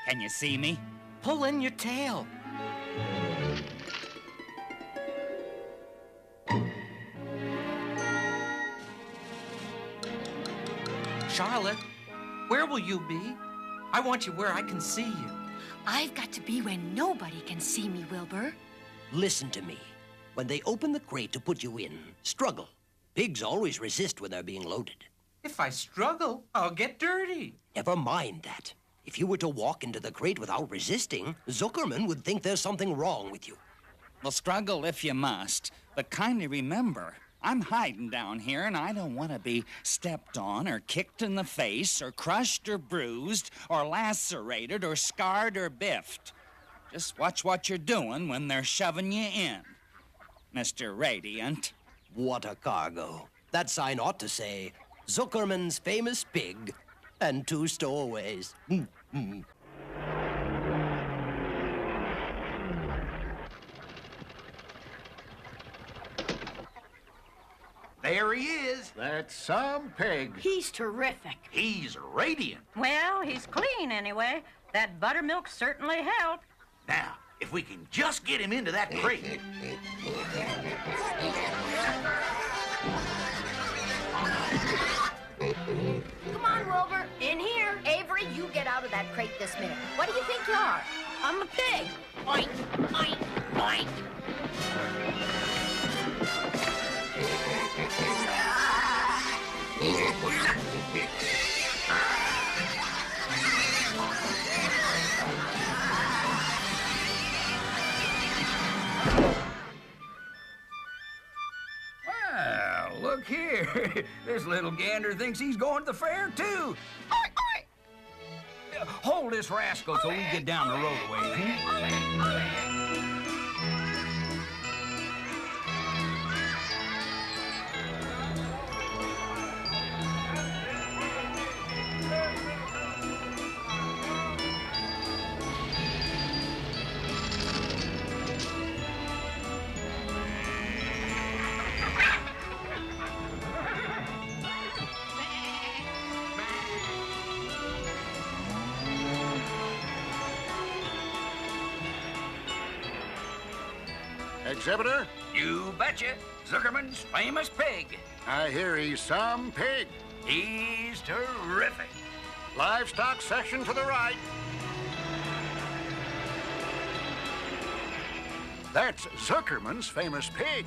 Can you see me? Pull in your tail. Charlotte, where will you be? I want you where I can see you. I've got to be where nobody can see me, Wilbur. Listen to me. When they open the crate to put you in, struggle. Pigs always resist when they're being loaded. If I struggle, I'll get dirty. Never mind that. If you were to walk into the crate without resisting, Zuckerman would think there's something wrong with you. Well, struggle if you must, but kindly remember, I'm hiding down here and I don't want to be stepped on or kicked in the face or crushed or bruised or lacerated or scarred or biffed. Just watch what you're doing when they're shoving you in, Mr. Radiant. What a cargo. That sign ought to say, Zuckerman's famous pig and 2 stowaways. There he is. That's some pig. He's terrific. He's radiant. Well, he's clean anyway. That buttermilk certainly helped. Now, if we can just get him into that crate. Come on, Wilbur. In here. Avery, you get out of that crate this minute. What do you think you are? I'm a pig. Oink, oink, oink. Well, look here. This little gander thinks he's going to the fair, too. Hold this rascal till we get down the road a ways. exhibitor? You betcha. Zuckerman's famous pig. I hear he's some pig. He's terrific. Livestock section to the right. That's Zuckerman's famous pig.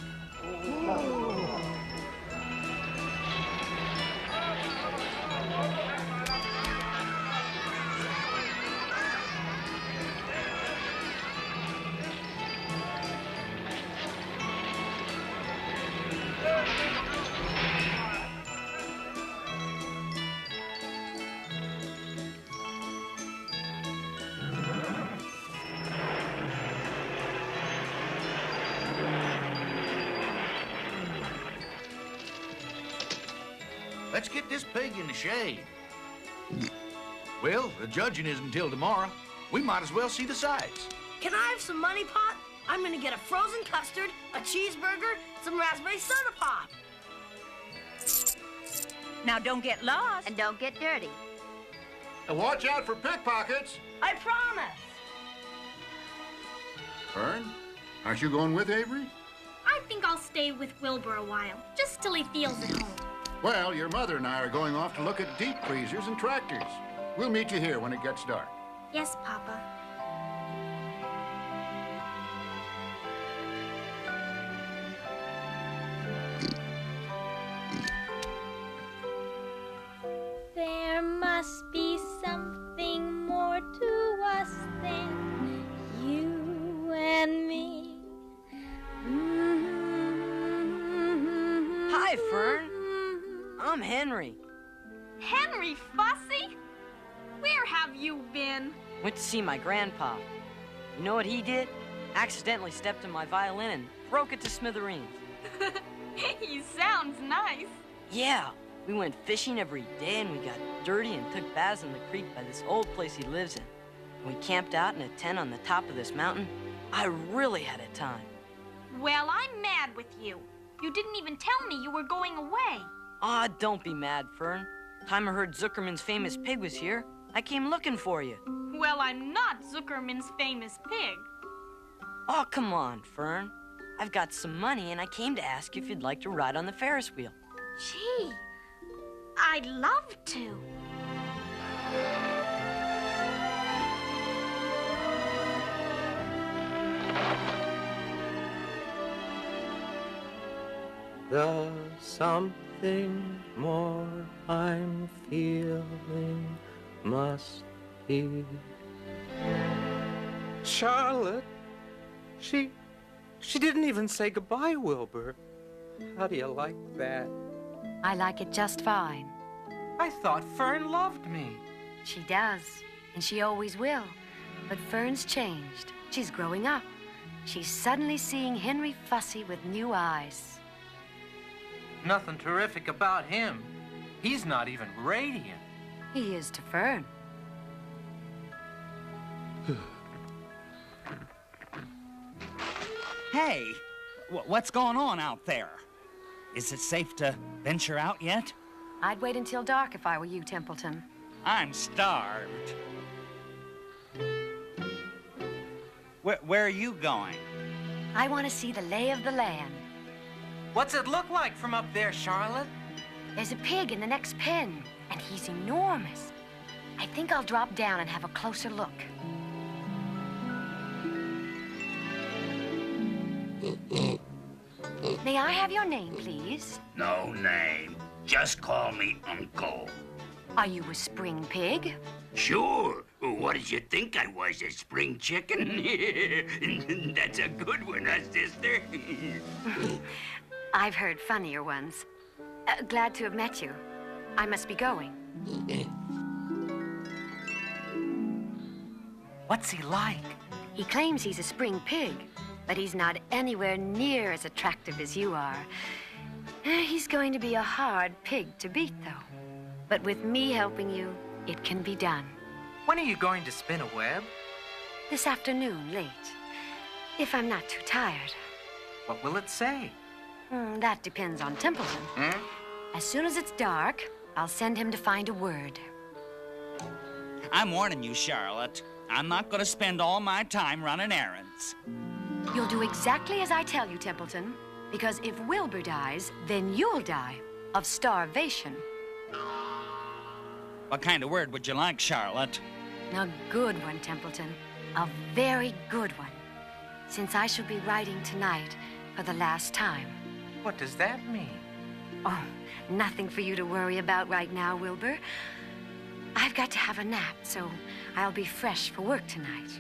Let's get this pig in the shade. Well, the judging isn't until tomorrow. We might as well see the sights. Can I have some money pot? I'm gonna get a frozen custard, a cheeseburger, some raspberry soda pop. Now don't get lost. And don't get dirty. And watch out for pickpockets. I promise. Fern, aren't you going with Avery? I think I'll stay with Wilbur a while, just till he feels at home. Well, your mother and I are going off to look at deep freezers and tractors. We'll meet you here when it gets dark. Yes, Papa. There must be something more to us than you and me. Hi, Fern. I'm Henry. Henry Fussy? Where have you been? Went to see my grandpa. You know what he did? Accidentally stepped on my violin and broke it to smithereens. He sounds nice. Yeah, we went fishing every day and we got dirty and took baths in the creek by this old place he lives in. We camped out in a tent on the top of this mountain. I really had a time. Well, I'm mad with you. You didn't even tell me you were going away. Ah, don't be mad, Fern. Time I heard Zuckerman's famous pig was here, I came looking for you. Well, I'm not Zuckerman's famous pig. Oh, come on, Fern. I've got some money and I came to ask you if you'd like to ride on the Ferris wheel. Gee, I'd love to. The something more I'm feeling must be Charlotte. She didn't even say goodbye, Wilbur. How do you like that? I like it just fine. I thought Fern loved me. She does, and she always will. But Fern's changed. She's growing up. She's suddenly seeing Henry Fussy with new eyes. Nothing terrific about him. He's not even radiant. He is to Fern. Hey, what's going on out there? Is it safe to venture out yet? I'd wait until dark if I were you, Templeton. I'm starved. Where are you going? I want to see the lay of the land. What's it look like from up there, Charlotte? There's a pig in the next pen, and he's enormous. I think I'll drop down and have a closer look. May I have your name, please? No name. Just call me Uncle. Are you a spring pig? Sure. What did you think I was, a spring chicken? That's a good one, huh, sister? I've heard funnier ones. Glad to have met you. I must be going. What's he like? He claims he's a spring pig, but he's not anywhere near as attractive as you are. He's going to be a hard pig to beat, though. But with me helping you, it can be done. When are you going to spin a web? This afternoon, late. If I'm not too tired. What will it say? That depends on Templeton. As soon as it's dark, I'll send him to find a word. I'm warning you, Charlotte. I'm not going to spend all my time running errands. You'll do exactly as I tell you, Templeton. Because if Wilbur dies, then you'll die of starvation. What kind of word would you like, Charlotte? A good one, Templeton. A very good one. Since I shall be writing tonight for the last time. What does that mean? Oh, nothing for you to worry about right now, Wilbur. I've got to have a nap, so I'll be fresh for work tonight.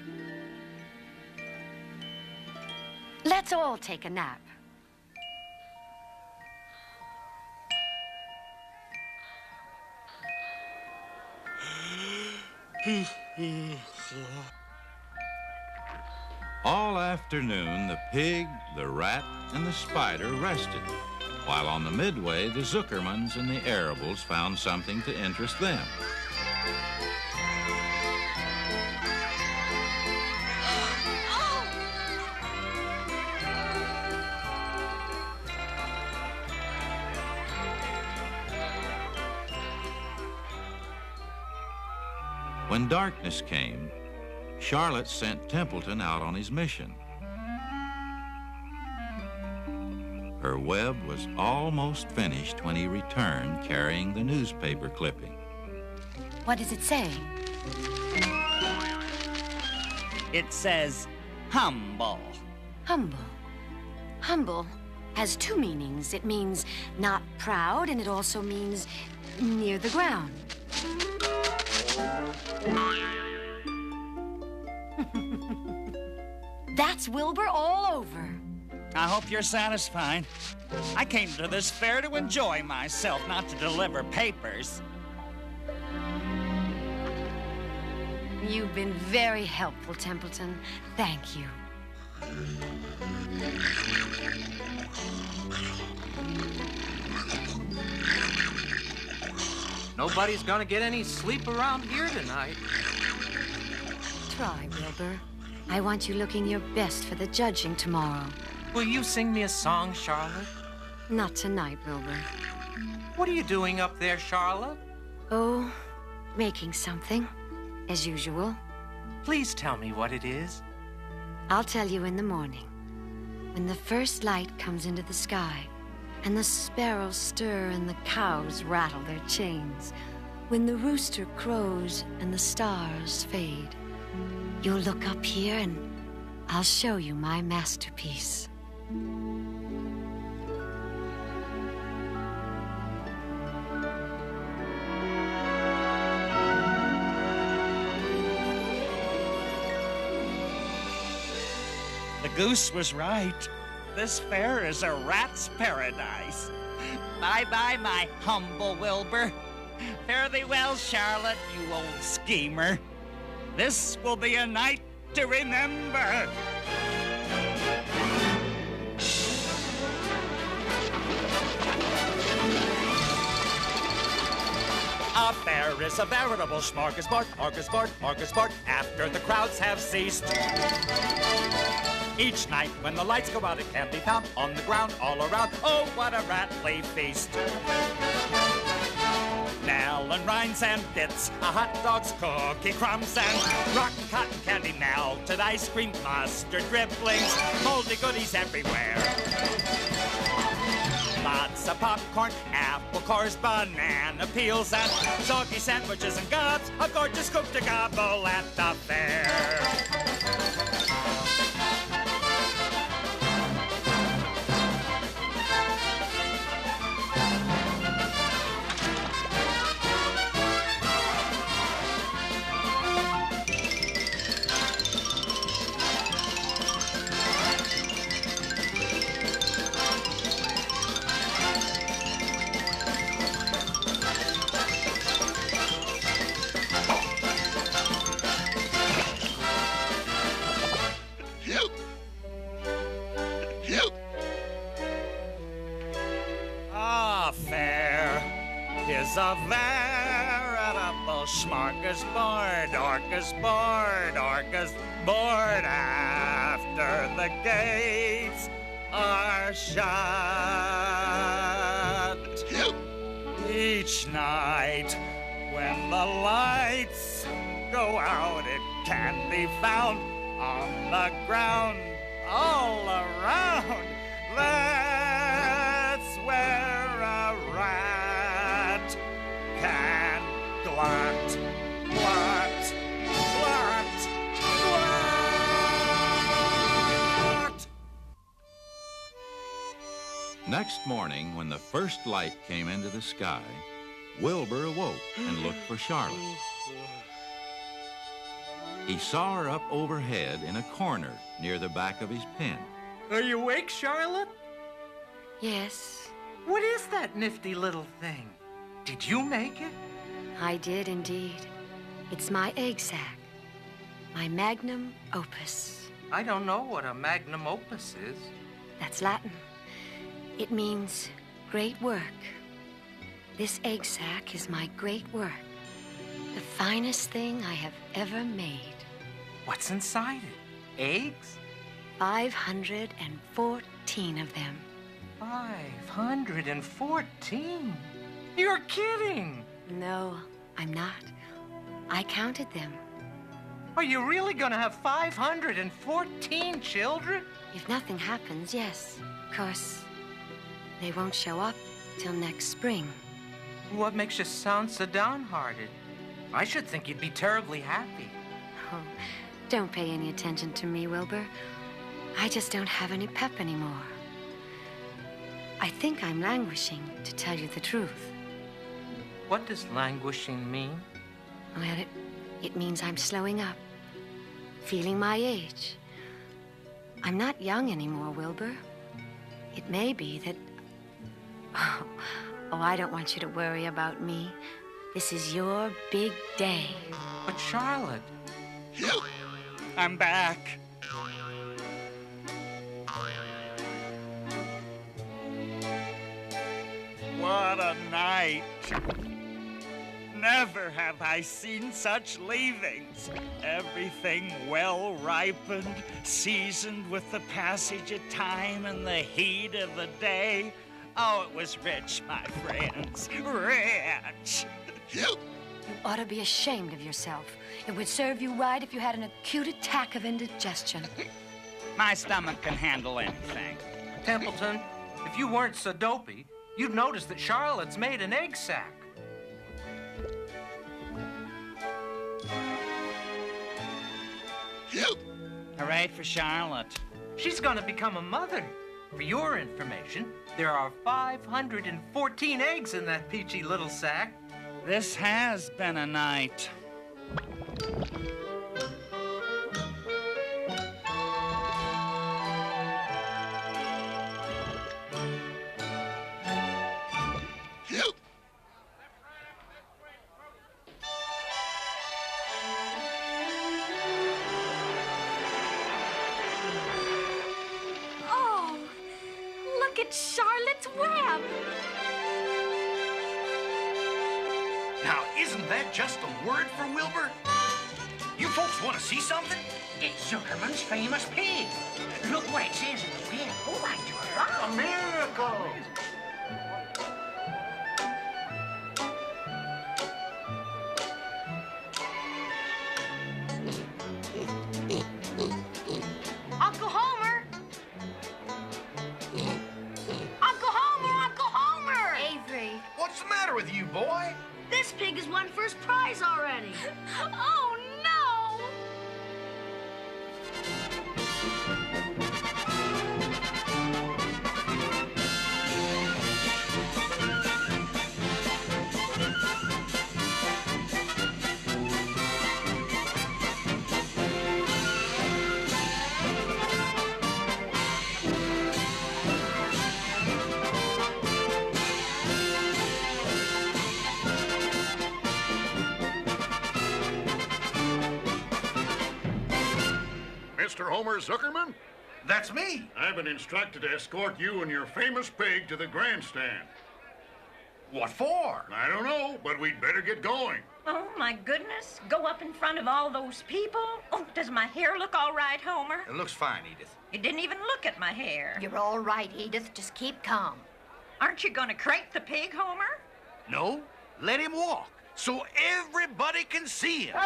Let's all take a nap. All afternoon, the pig, the rat, and the spider rested, while on the midway, the Zuckermans and the Arables found something to interest them. When darkness came, Charlotte sent Templeton out on his mission. Her web was almost finished when he returned carrying the newspaper clipping. What does it say? It says humble. Humble. Humble has two meanings. It means not proud, and it also means near the ground. That's Wilbur all over. I hope you're satisfied. I came to this fair to enjoy myself, not to deliver papers. You've been very helpful, Templeton. Thank you. Nobody's gonna get any sleep around here tonight. Try, Wilbur. I want you looking your best for the judging tomorrow. Will you sing me a song, Charlotte? Not tonight, Wilbur. What are you doing up there, Charlotte? Oh, making something, as usual. Please tell me what it is. I'll tell you in the morning, when the first light comes into the sky, and the sparrows stir and the cows rattle their chains, when the rooster crows and the stars fade. You'll look up here and I'll show you my masterpiece. The goose was right. This fair is a rat's paradise. Bye-bye, my humble Wilbur. Fare thee well, Charlotte, you old schemer. This will be a night to remember. A fair is a veritable smorgasbord, smorgasbord, after the crowds have ceased. Each night when the lights go out, it can be found on the ground all around. Oh, what a rattly feast. Melon rinds and bits, hot dogs, cookie crumbs, and rotten cotton candy, melted ice cream, mustard dribblings, moldy goodies everywhere. Lots of popcorn, apple cores, banana peels, and soggy sandwiches and gobs of gorgeous cook to gobble at the fair. A veritable smorgasbord, orcasbord, after the gates are shut. Each night when the lights go out, it can be found on the ground all around. That's where a rat can glut, glut, glut, glut. Next morning, when the first light came into the sky, Wilbur awoke and looked for Charlotte. He saw her up overhead in a corner near the back of his pen. Are you awake, Charlotte? Yes, What is that nifty little thing? Did you make it? I did indeed. It's my egg sac, my magnum opus. I don't know what a magnum opus is. That's Latin. It means great work. This egg sac is my great work. The finest thing I have ever made. What's inside it? Eggs? 514 of them. 514? You're kidding! No, I'm not. I counted them. Are you really gonna have 514 children? If nothing happens, yes. Of course, they won't show up till next spring. What makes you sound so downhearted? I should think you'd be terribly happy. Oh, don't pay any attention to me, Wilbur. I just don't have any pep anymore. I think I'm languishing, to tell you the truth. What does languishing mean? Well, it means I'm slowing up, feeling my age. I'm not young anymore, Wilbur. It may be that... Oh, I don't want you to worry about me. This is your big day. But Charlotte... I'm back. What a night. Never have I seen such leavings. Everything well ripened, seasoned with the passage of time and the heat of the day. Oh, it was rich, my friends. Rich. You ought to be ashamed of yourself. It would serve you right if you had an acute attack of indigestion. My stomach can handle anything. Templeton, if you weren't so dopey, you'd notice that Charlotte's made an egg sac. Hooray for Charlotte. She's gonna become a mother. For your information, there are 514 eggs in that peachy little sack. This has been a night. Oh, look at Charlotte's web. Now, isn't that just the word for Wilbur? You folks want to see something? It's Zuckerman's famous pig. Look what it says in the pen. Oh, I do. A miracle! Uncle Homer! Uncle Homer! Uncle Homer! Avery. What's the matter with you, boy? This pig has won first prize already. Oh, no! Mr. Homer Zuckerman? That's me. I've been instructed to escort you and your famous pig to the grandstand. What for? I don't know, but we'd better get going. Oh, my goodness. Go up in front of all those people? Oh, does my hair look all right, Homer? It looks fine, Edith. You didn't even look at my hair. You're all right, Edith. Just keep calm. Aren't you going to crate the pig, Homer? No, let him walk so everybody can see him.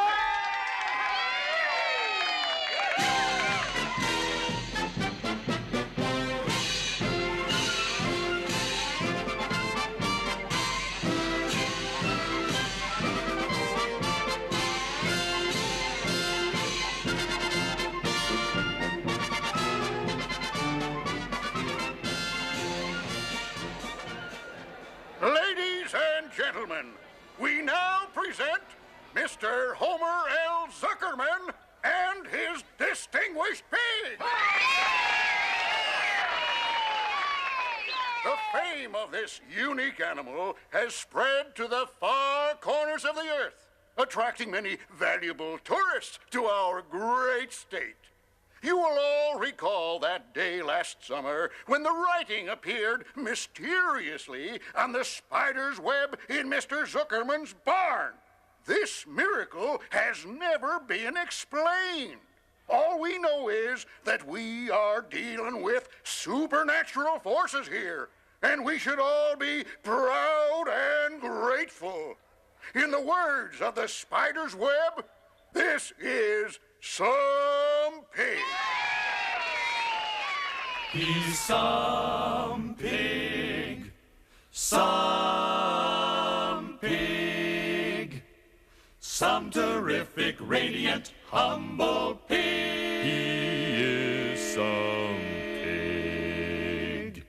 present Mr. Homer L. Zuckerman and his distinguished pig. The fame of this unique animal has spread to the far corners of the earth, attracting many valuable tourists to our great state. You will all recall that day last summer when the writing appeared mysteriously on the spider's web in Mr. Zuckerman's barn. This miracle has never been explained. All we know is that we are dealing with supernatural forces here, and we should all be proud and grateful. In the words of the spider's web, this is some pig. He's some pig, some pig, some terrific, radiant, humble pig. He is some pig.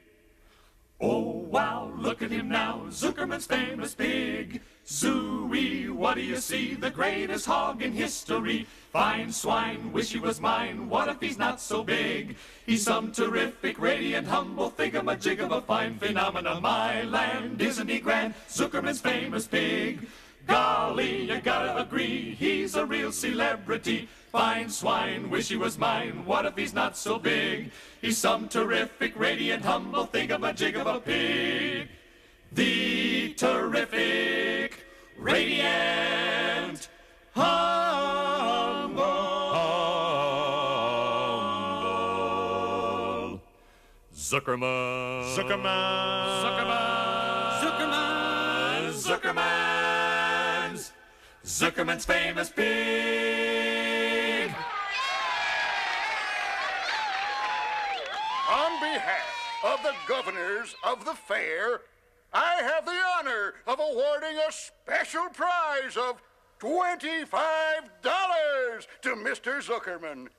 Oh, wow, look at him now, Zuckerman's famous pig. Zooey, what do you see? The greatest hog in history. Fine swine, wish he was mine. What if he's not so big? He's some terrific, radiant, humble thingamajig of a fine phenomena. My land, isn't he grand? Zuckerman's famous pig. Golly, you gotta agree, he's a real celebrity. Fine swine, wish he was mine. What if he's not so big? He's some terrific, radiant, humble thingamajig of a pig. The terrific, radiant, humble Zuckerman. Zuckerman. Zuckerman. Zuckerman. Zuckerman's famous pig. On behalf of the governors of the fair, I have the honor of awarding a special prize of $25 to Mr. Zuckerman.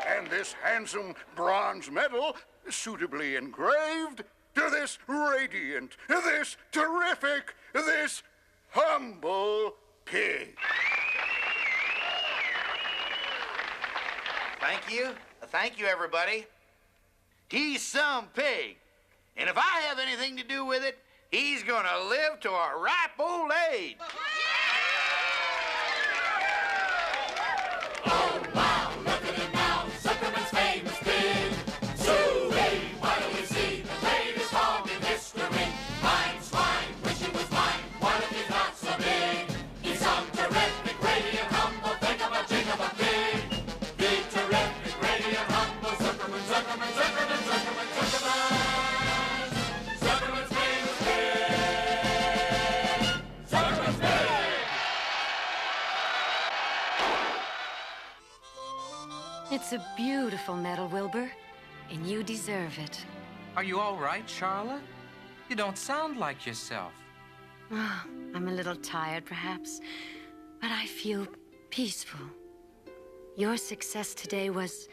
And this handsome bronze medal, suitably engraved, to this radiant, this terrific, this humble pig. Thank you. Thank you, everybody. He's some pig. And if I have anything to do with it, he's gonna live to a ripe old age. Oh, wow, look at him now, Zuckerman's famous pig. Zooey, what do we see? The greatest hog in history. Fine swine, wish he was mine. What if he's not so big? He's some terrific, radiant, humble thingamajig of a pig. The terrific, radiant, humble Zuckerman, Zuckerman, Zuckerman, Zuckerman, Zuckerman. Zuckerman's famous pig. Zuckerman's pig. It's a beautiful medal, Wilbur, and you deserve it. Are you all right, Charlotte? You don't sound like yourself. Oh, I'm a little tired, perhaps, but I feel peaceful. Your success today was,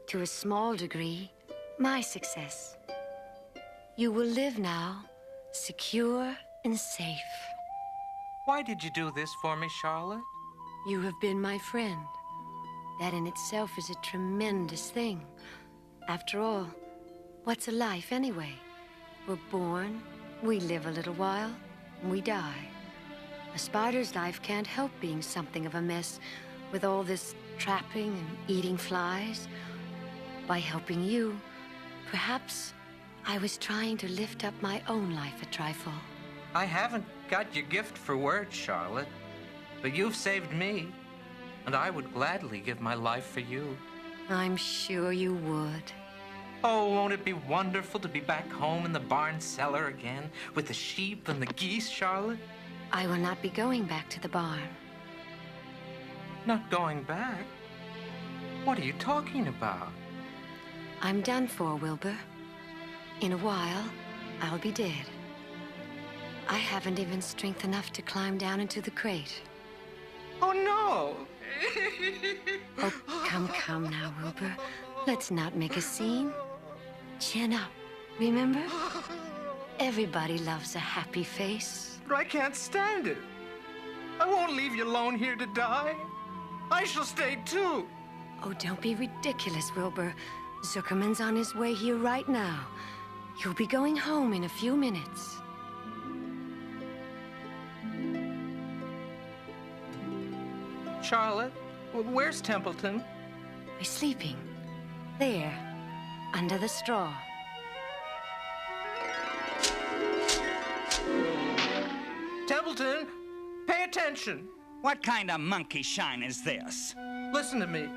to a small degree, my success. You will live now, secure and safe. Why did you do this for me, Charlotte? You have been my friend. That in itself is a tremendous thing. After all, what's a life anyway? We're born, we live a little while, and we die. A spider's life can't help being something of a mess with all this trapping and eating flies. By helping you, perhaps I was trying to lift up my own life a trifle. I haven't got your gift for words, Charlotte, but you've saved me, and I would gladly give my life for you. I'm sure you would. Oh, won't it be wonderful to be back home in the barn cellar again with the sheep and the geese, Charlotte? I will not be going back to the barn. Not going back? What are you talking about? I'm done for, Wilbur. In a while, I'll be dead. I haven't even strength enough to climb down into the crate. Oh, no! Oh, come now, Wilbur. Let's not make a scene. Chin up, remember? Everybody loves a happy face. But I can't stand it. I won't leave you alone here to die. I shall stay too. Oh, don't be ridiculous, Wilbur. Zuckerman's on his way here right now. He'll be going home in a few minutes. Charlotte, where's Templeton? He's sleeping. There, under the straw. Templeton, pay attention. What kind of monkey shine is this? Listen to me.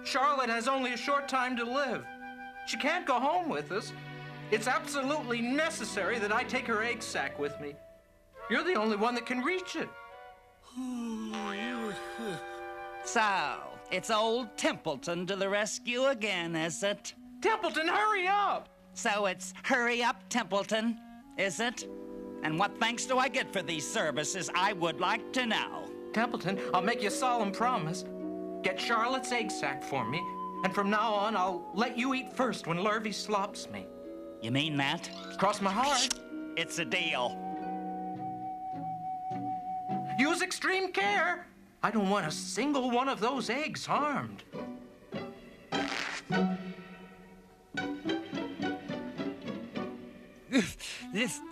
Charlotte has only a short time to live. She can't go home with us. It's absolutely necessary that I take her egg sac with me. You're the only one that can reach it. So, it's old Templeton to the rescue again, is it? Templeton, hurry up! So it's hurry up, Templeton, is it? And what thanks do I get for these services, I would like to know. Templeton, I'll make you a solemn promise. Get Charlotte's egg sac for me, and from now on, I'll let you eat first when Lurvy slops me. You mean that? Cross my heart. It's a deal. Use extreme care. I don't want a single one of those eggs harmed.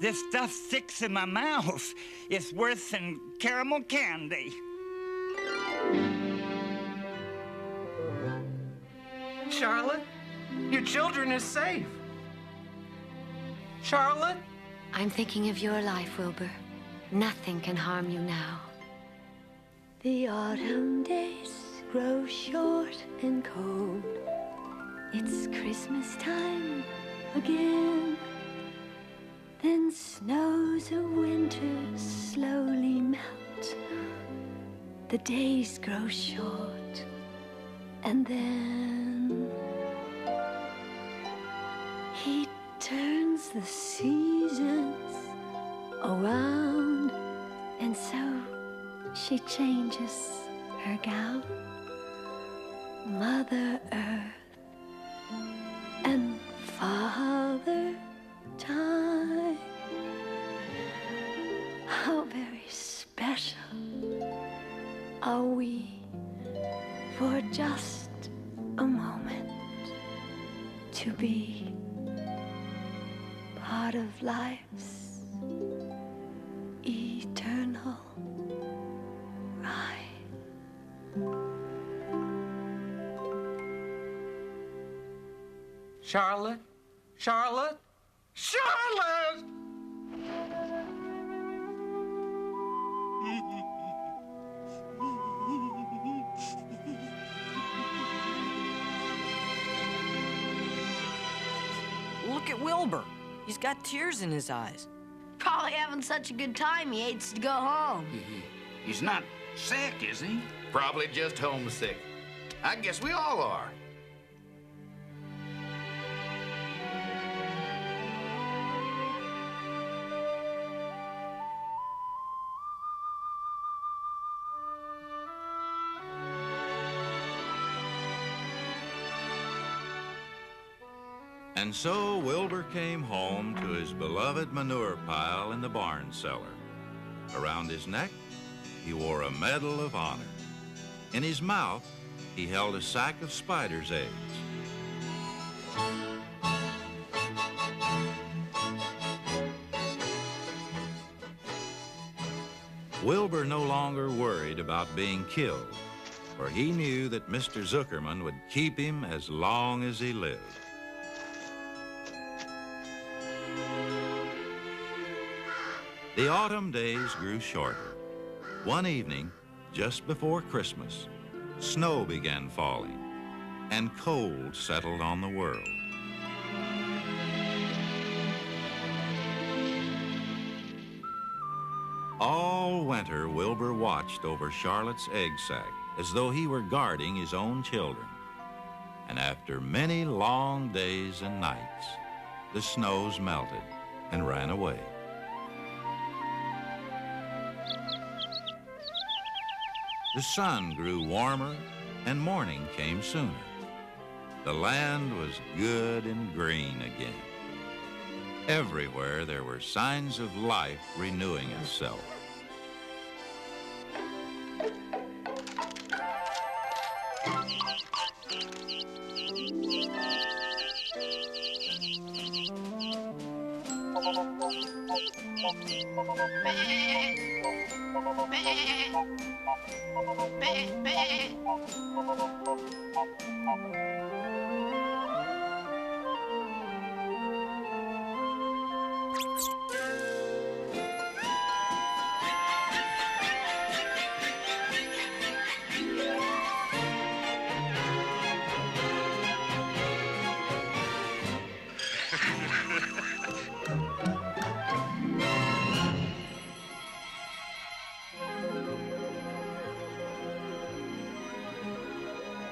This stuff sticks in my mouth. It's worse than caramel candy. Charlotte, your children are safe. Charlotte? I'm thinking of your life, Wilbur. Nothing can harm you now. The autumn days grow short and cold. It's Christmas time again. Then snows of winter slowly melt. The days grow short, and then he turns the seasons around, and so she changes her gown. Mother Earth and Father Time, how very special are we for just a moment to be part of life's eternal ride. Charlotte? Charlotte? Charlotte! Look at Wilbur. He's got tears in his eyes. Probably having such a good time he hates to go home. He's not sick, is he? Probably just homesick. I guess we all are. And so Wilbur came home to his beloved manure pile in the barn cellar. Around his neck, he wore a Medal of Honor. In his mouth, he held a sack of spider's eggs. Wilbur no longer worried about being killed, for he knew that Mr. Zuckerman would keep him as long as he lived. The autumn days grew shorter. One evening, just before Christmas, snow began falling, and cold settled on the world. All winter, Wilbur watched over Charlotte's egg sac as though he were guarding his own children. And after many long days and nights, the snows melted and ran away. The sun grew warmer and morning came sooner. The land was good and green again. Everywhere there were signs of life renewing itself.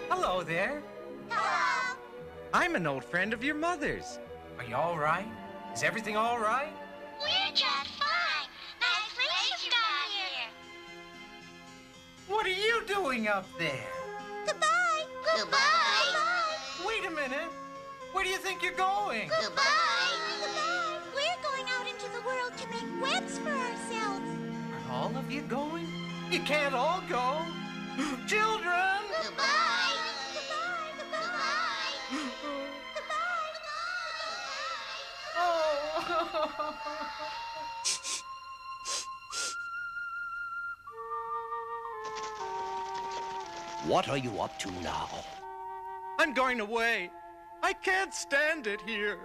Hello there. Hello. I'm an old friend of your mother's. Are you all right? Is everything all right? We're just fine. Nice place you got here. What are you doing up there? Goodbye. Goodbye. Wait a minute. Where do you think you're going? Goodbye. Goodbye. We're going out into the world to make webs for ourselves. Are all of you going? You can't all go. Children! Goodbye. Goodbye. Goodbye. Oh. What are you up to now? I'm going away. I can't stand it here.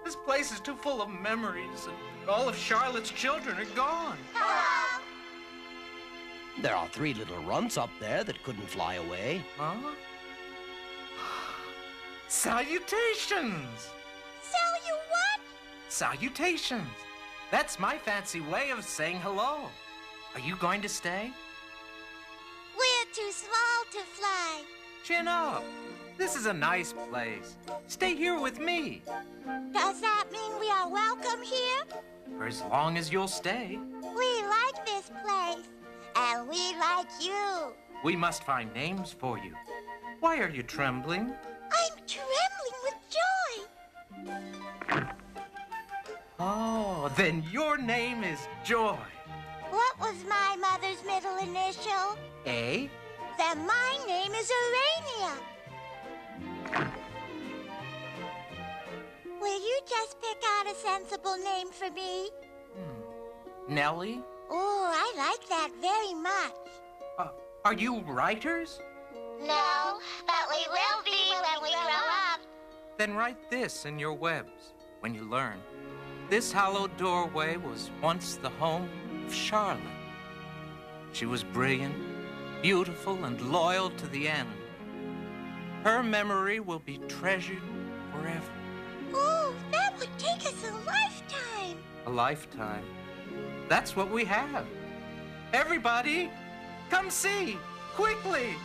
This place is too full of memories, and all of Charlotte's children are gone. Hello. There are 3 little runts up there that couldn't fly away. Huh? Salutations! Sell you what? Salutations. That's my fancy way of saying hello. Are you going to stay? We're too small to fly. Chin up. This is a nice place. Stay here with me. Does that mean we are welcome here? For as long as you'll stay. We like this place. And we like you. We must find names for you. Why are you trembling? I'm trembling with joy. Oh, then your name is Joy. What was my mother's middle initial? A? Then my name is Urania. Will you just pick out a sensible name for me? Nellie? Oh, I like that very much. Are you writers? No, but we will be when we grow up. Then write this in your webs when you learn. This hallowed doorway was once the home of Charlotte. She was brilliant, beautiful, and loyal to the end. Her memory will be treasured forever. Oh, that would take us a lifetime. A lifetime. That's what we have. Everybody, come see, quickly.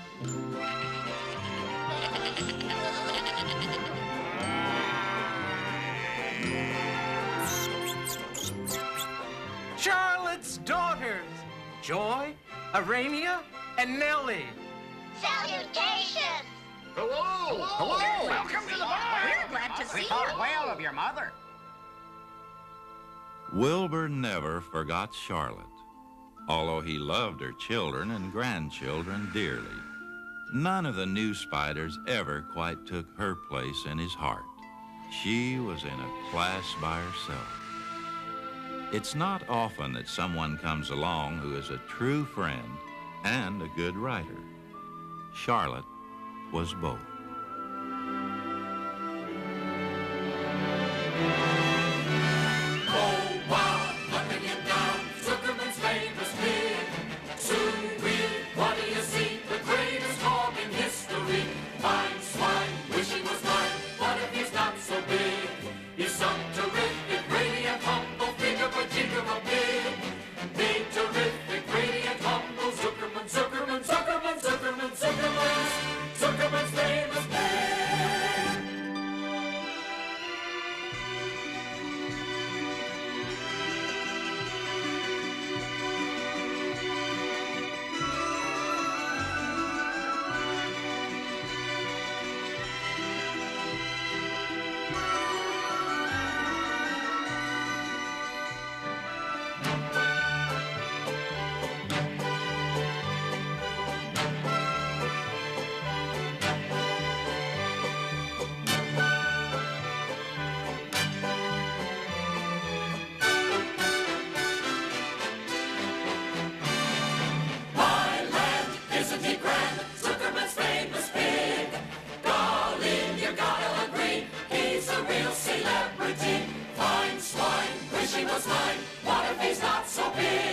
Charlotte's daughters, Joy, Urania, and Nellie. Salutations. Hello! Hello! Welcome to the bar! We're glad to see We you. thought well of your mother. Wilbur never forgot Charlotte, although he loved her children and grandchildren dearly. None of the new spiders ever quite took her place in his heart. She was in a class by herself. It's not often that someone comes along who is a true friend and a good writer. Charlotte was both. Zuckerman's famous. pig.